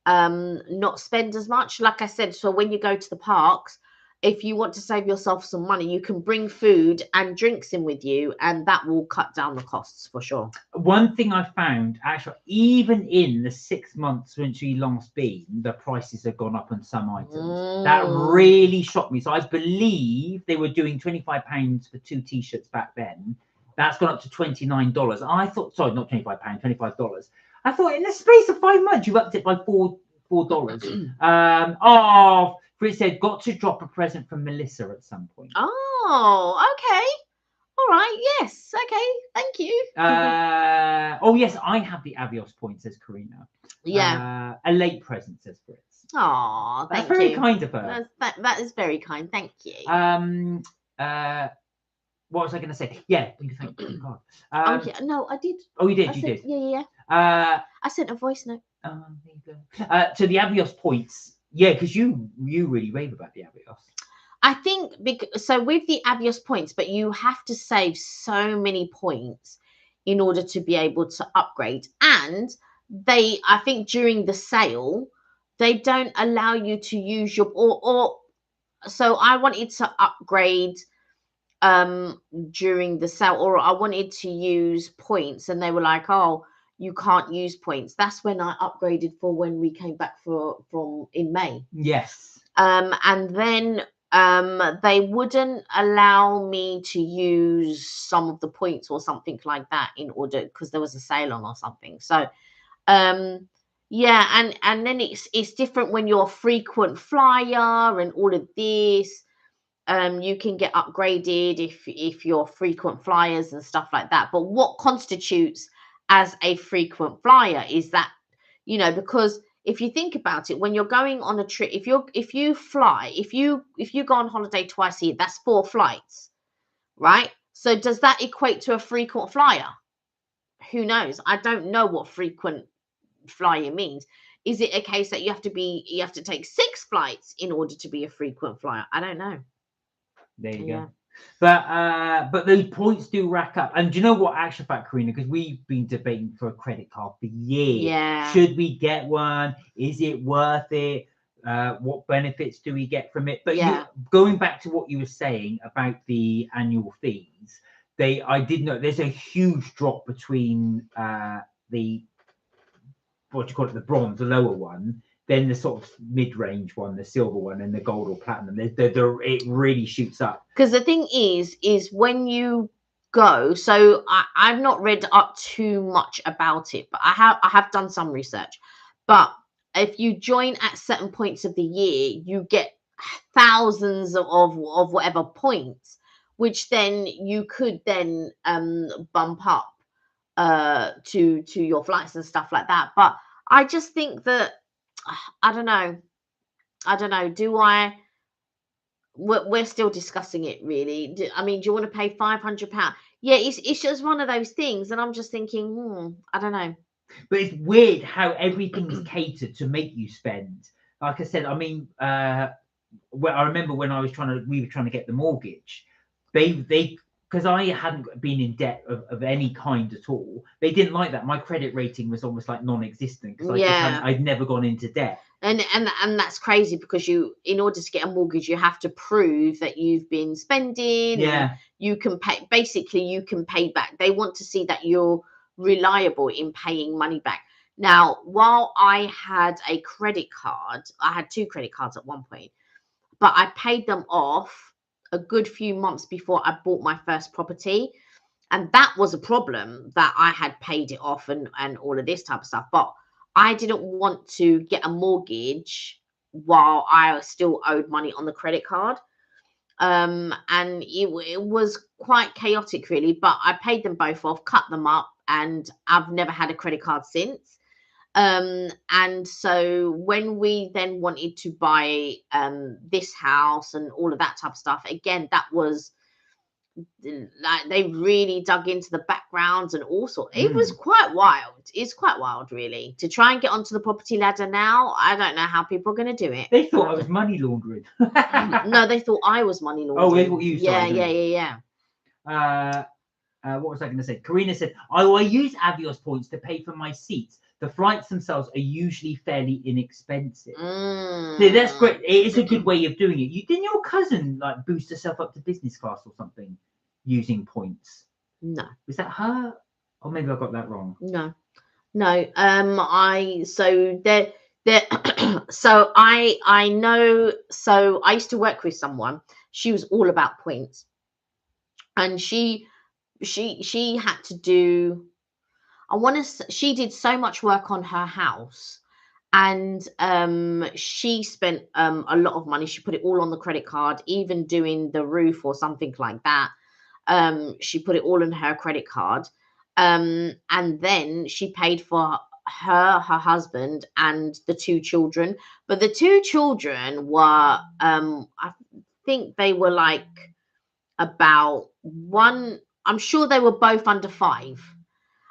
B: not spend as much. Like I said, so when you go to the parks, if you want to save yourself some money, you can bring food and drinks in with you, and that will cut down the costs for sure.
A: One thing I found, actually, even in the 6 months since we last been, the prices have gone up on some items. That really shocked me. So I believe they were doing £25 for 2 t-shirts back then. That's gone up to $29. I thought, sorry, not £25, $25. I thought in the space of 5 months, you've upped it by $4. Fritz said, got to drop a present from Melissa at some point.
B: Oh, okay. All right. Yes. Okay. Thank you.
A: Oh, yes, I have the Avios points, says Karina.
B: Yeah.
A: A late present, says Fritz.
B: Oh,
A: that's very kind of her.
B: That is very kind. Thank you.
A: What was I going to say? Yeah, thank God.
B: No, I did.
A: Oh, you did. You did.
B: Yeah. I sent a voice note.
A: Oh, there you go. So the Avios points. Yeah, because you really rave about the Avios.
B: I think so with the Avios points, but you have to save so many points in order to be able to upgrade. And I think during the sale, they don't allow you to use your so I wanted to upgrade during the sale, or I wanted to use points, and they were like, oh, you can't use points. That's when I upgraded for when we came back from in May.
A: Yes.
B: And then they wouldn't allow me to use some of the points or something like that in order, because there was a sale on or something. So and then it's different when you're a frequent flyer and all of this. You can get upgraded if you're frequent flyers and stuff like that. But what constitutes as a frequent flyer is that, because if you think about it, when you're going on a trip, if you go on holiday twice a year, that's 4 flights, right? So does that equate to a frequent flyer? Who knows? I don't know what frequent flyer means. Is it a case that you have to take 6 flights in order to be a frequent flyer? I don't know.
A: There you go. But those points do rack up. And do you know what, actual fact, Karina, because we've been debating for a credit card for years.
B: Yeah.
A: Should we get one? Is it worth it? What benefits do we get from it? But going back to what you were saying about the annual fees, I did know there's a huge drop between the bronze, the lower one, then the sort of mid-range one, the silver one, and the gold or platinum. It really shoots up.
B: Because the thing is when you go, so I've not read up too much about it, but I have done some research. But if you join at certain points of the year, you get thousands of whatever points, which then you could then bump up to your flights and stuff like that. But I just think that I don't know. We're still discussing it, really. I mean, do you want to pay £500? Yeah, it's just one of those things, and I'm just thinking, I don't know.
A: But it's weird how everything's catered to make you spend. Like I said, I mean, I remember when we were trying to get the mortgage, they because I hadn't been in debt of any kind at all. They didn't like that. My credit rating was almost like non-existent because I'd never gone into debt.
B: And that's crazy, because in order to get a mortgage, you have to prove that you've been spending.
A: Yeah.
B: You can pay. Basically, you can pay back. They want to see that you're reliable in paying money back. Now, while I had a credit card, I had 2 credit cards at one point, but I paid them off a good few months before I bought my first property. And that was a problem, that I had paid it off and all of this type of stuff. But I didn't want to get a mortgage while I still owed money on the credit card. And it was quite chaotic, really. But I paid them both off, cut them up, and I've never had a credit card since. And so when we then wanted to buy this house and all of that type of stuff, again, that was like they really dug into the backgrounds and all sorts. It was quite wild. It's quite wild, really, to try and get onto the property ladder now. I don't know how people are going to do it.
A: They thought I was money laundering.
B: No, they thought I was money laundering.
A: Oh, they thought you started.
B: Yeah.
A: What was I going to say? Karina said, I use Avios points to pay for my seats. The flights themselves are usually fairly inexpensive. So that's great. It is a good way of doing it. Didn't your cousin like boost herself up to business class or something using points?
B: No.
A: Was that her? Or maybe I got that wrong.
B: No. I know. So I used to work with someone. She was all about points, and she had to do. She did so much work on her house, and she spent a lot of money. She put it all on the credit card, even doing the roof or something like that. She put it all on her credit card, and then she paid for her husband, and the 2 children. But the 2 children were, I think they were like about one. I'm sure they were both under 5.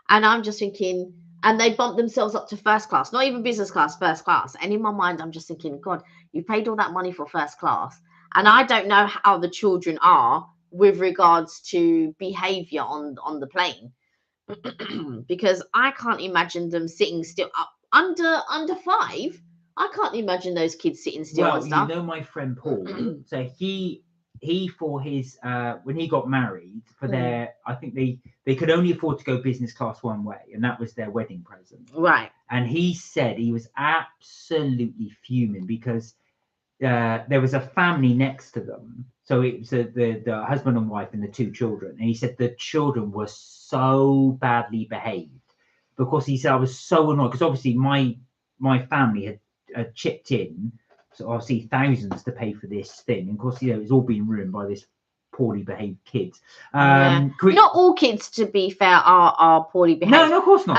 B: And I'm just thinking, and they bumped themselves up to first class, not even business class, first class. And in my mind, I'm just thinking, God, you paid all that money for first class. And I don't know how the children are with regards to behavior on the plane. Because I can't imagine them sitting still up under 5. I can't imagine those kids sitting still.
A: Well,
B: and stuff.
A: You know my friend Paul. So he for his when he got married, for their, I think they could only afford to go business class one way, and that was their wedding present.
B: Right.
A: And he said he was absolutely fuming because there was a family next to them. So it was the husband and wife and the 2 children. And he said the children were so badly behaved, because he said I was so annoyed, because obviously my family had chipped in, so obviously thousands to pay for this thing. And of course, it's all been ruined by this poorly behaved kids.
B: Not all kids, to be fair, are poorly behaved.
A: No, of course not.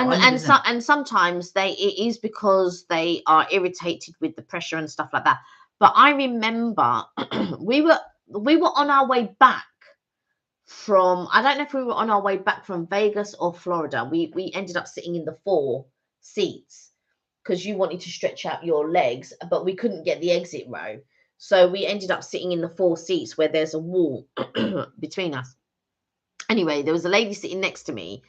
B: And sometimes it is because they are irritated with the pressure and stuff like that. But I remember we were on our way back from, I don't know if we were on our way back from Vegas or Florida. We ended up sitting in the 4 seats because you wanted to stretch out your legs, but we couldn't get the exit row. So we ended up sitting in the 4 seats where there's a wall between us. Anyway, there was a lady sitting next to me,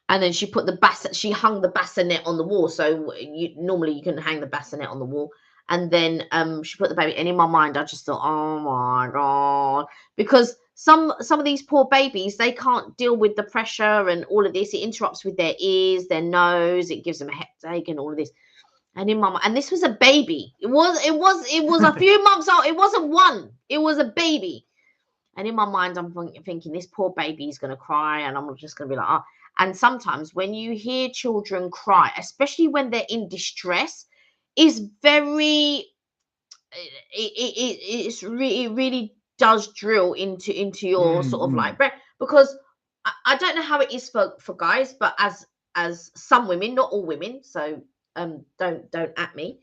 B: and then she hung the bassinet on the wall. So normally you can hang the bassinet on the wall. And then she put the baby, and in my mind, I just thought, oh my God, because some of these poor babies, they can't deal with the pressure and all of this. It interrupts with their ears, their nose, it gives them a headache and all of this. And in my mind, and this was a baby. It was a few months old. It wasn't one. It was a baby. And in my mind, I'm thinking this poor baby is going to cry, and I'm just going to be like, oh. And sometimes when you hear children cry, especially when they're in distress, is very. It really does drill into your sort of like brain, because I don't know how it is for guys, but as some women, not all women, so don't at me,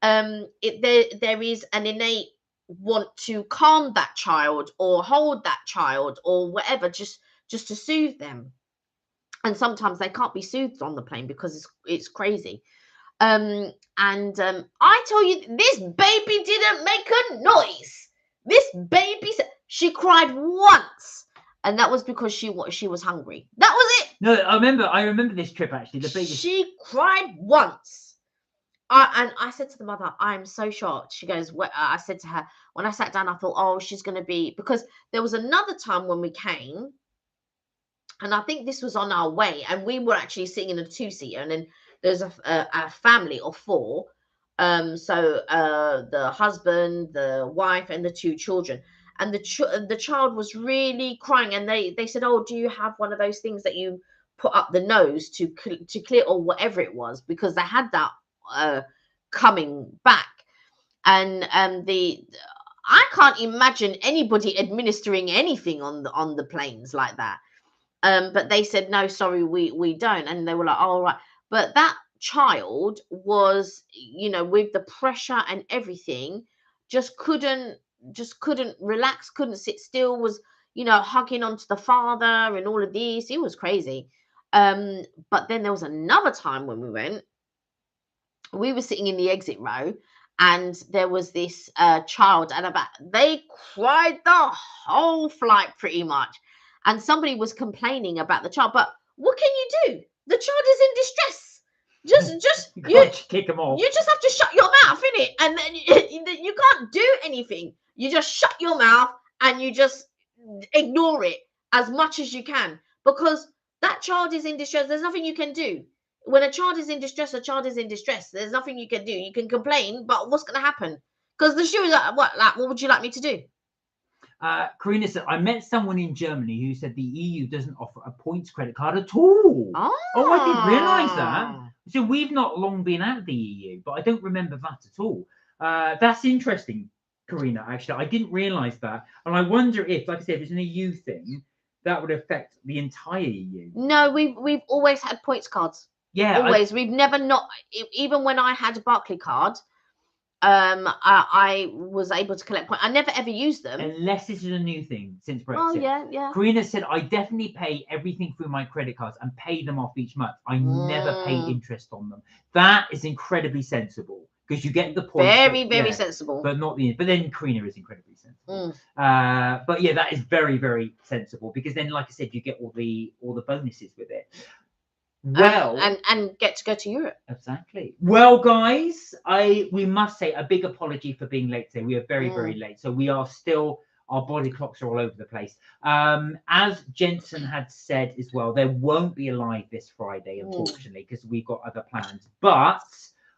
B: there is an innate want to calm that child or hold that child or whatever, just to soothe them. And sometimes they can't be soothed on the plane because it's crazy. I tell you, this baby didn't make a noise. This baby, she cried once, and that was because she was hungry. That was it.
A: No, I remember this trip actually. The baby.
B: She cried once. And I said to the mother, I'm so shocked. She goes, I said to her, when I sat down, I thought, oh, she's going to be, because there was another time when we came, and I think this was on our way, and we were actually sitting in a two-seater, and then there's a family of four. So the husband, the wife, and the two children. And the child was really crying, and they said, oh, do you have one of those things that you put up the nose to clear, or whatever it was, because they had that coming back. And I can't imagine anybody administering anything on the planes like that. But they said, no, sorry, we don't. And they were like, oh, all right. But that child was, with the pressure and everything, just couldn't relax, couldn't sit still, was, hugging onto the father and all of this. It was crazy. But then there was another time when we were sitting in the exit row, and there was this child, and they cried the whole flight pretty much. And somebody was complaining about the child, but what can you do? The child is in distress. Just
A: you kick them off.
B: You just have to shut your mouth, innit? And then you can't do anything. You just shut your mouth and you just ignore it as much as you can, because that child is in distress. There's nothing you can do. When a child is in distress, a child is in distress. There's nothing you can do. You can complain, but what's going to happen? Because the shoe is like, what would you like me to do?
A: Karina said, I met someone in Germany who said the EU doesn't offer a points credit card at all. Oh, I didn't realise that. So we've not long been out of the EU, but I don't remember that at all. That's interesting, Karina, actually. I didn't realise that. And I wonder if, like I said, if it's an EU thing, that would affect the entire EU.
B: No, we've always had points cards.
A: Yeah.
B: Always. We've never not, even when I had a Barclay card, I was able to collect points. I never ever used them.
A: Unless this is a new thing since Brexit.
B: Oh, yeah.
A: Karina said, I definitely pay everything through my credit cards and pay them off each month. I never pay interest on them. That is incredibly sensible, because you get the points.
B: Very sensible.
A: But then Karina is incredibly sensible. But yeah, that is very, very sensible, because then, like I said, you get all the bonuses with it. Well,
B: and get to go to Europe.
A: Exactly. Well, guys, we must say a big apology for being late today. We are very, very late. So we are still, our body clocks are all over the place. As Jensen had said as well, there won't be a live this Friday, unfortunately, because we've got other plans. But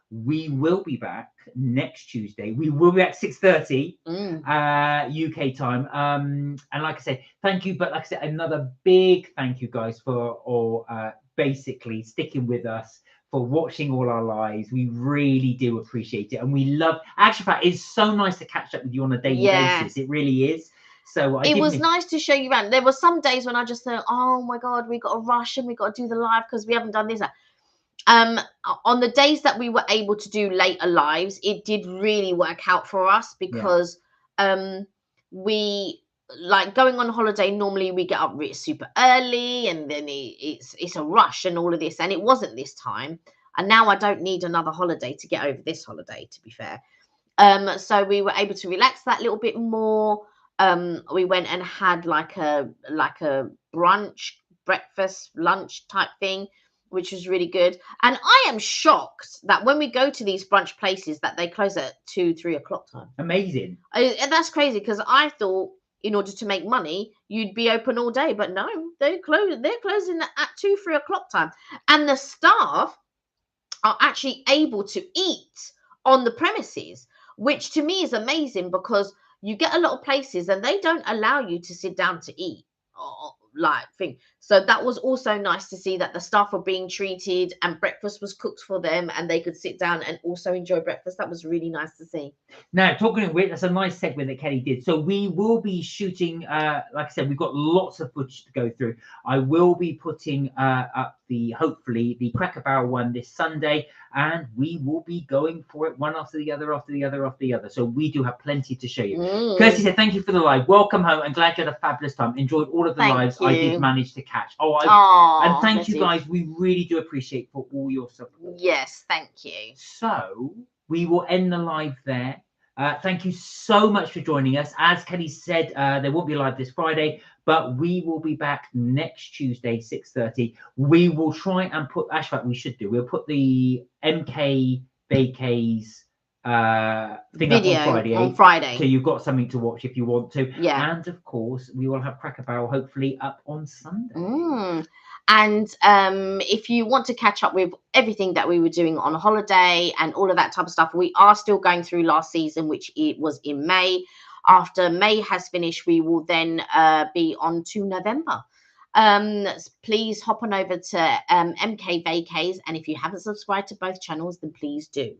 A: we will be back next Tuesday. We will be at 6:30 UK time. And like I said, thank you. But like I said, another big thank you, guys, for all basically sticking with us, for watching all our lives. We really do appreciate it, and we love. Actually, it's so nice to catch up with you on a daily basis. It really is. So
B: it was nice to show you around. There were some days when I just thought, oh my God, we got to rush and we got to do the live because we haven't done this. On the days that we were able to do later lives, it did really work out for us, because we, like, going on holiday, normally we get up super early, and then it's a rush and all of this, and it wasn't this time. And now I don't need another holiday to get over this holiday, to be fair. So we were able to relax that little bit more. We went and had like a brunch, breakfast, lunch type thing, which was really good. And I am shocked that when we go to these brunch places that they close at 2-3 o'clock time.
A: Amazing.
B: And that's crazy, because I thought in order to make money you'd be open all day, but no, they're closing at 2-3 o'clock time. And the staff are actually able to eat on the premises, which to me is amazing, because you get a lot of places and they don't allow you to sit down to eat, or like thing. So that was also nice to see that the staff were being treated and breakfast was cooked for them and they could sit down and also enjoy breakfast. That was really nice to see.
A: Now, talking of which, that's a nice segue that Kelly did. So we will be shooting, like I said, we've got lots of footage to go through. I will be putting up hopefully the Cracker Barrel one this Sunday, and we will be going for it one after the other, after the other, after the other. So we do have plenty to show you. Kirsty said, thank you for the live. Welcome home. I'm glad you had a fabulous time. Enjoyed all of the lives I did manage to catch. And thank you guys. We really do appreciate for all your support.
B: Yes, thank you.
A: So we will end the live there. Thank you so much for joining us. As Kelly said, they won't be live this Friday, but we will be back next Tuesday, 6:30. We will try and put, actually, we should do, we'll put the MK Vacays thing
B: video
A: up
B: on Friday.
A: So you've got something to watch if you want to.
B: Yeah.
A: And of course, we will have Cracker Barrel hopefully up on Sunday.
B: And if you want to catch up with everything that we were doing on holiday and all of that type of stuff, we are still going through last season, which it was in May. After May has finished, we will then be on to November. Please hop on over to MK Vacays, and if you haven't subscribed to both channels, then please do.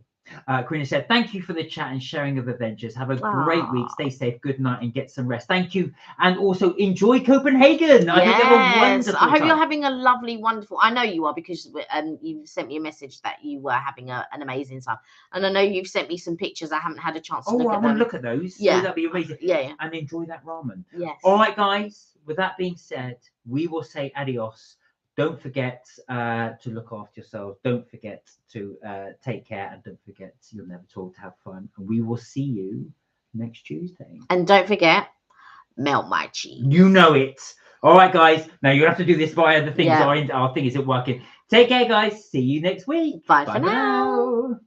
A: Karina said, thank you for the chat and sharing of adventures. Have a great week. Stay safe. Good night and get some rest. Thank you. And also enjoy Copenhagen. I hope you have a wonderful
B: I hope
A: time.
B: you're having a lovely, wonderful. I know you are, because you sent me a message that you were having an amazing time. And I know you've sent me some pictures. I haven't had a chance to look at them.
A: I want to look at those.
B: Yeah.
A: So that'd be amazing.
B: Yeah.
A: And enjoy that ramen.
B: Yes.
A: All right, guys. With that being said, we will say adios. Don't forget to look after yourselves. Don't forget to take care, and don't forget you're never too old to have fun. And we will see you next Tuesday.
B: And don't forget, melt my cheese.
A: You know it. All right, guys. Now you have to do this via the things. Our thing isn't working. Take care, guys. See you next week.
B: Bye for now.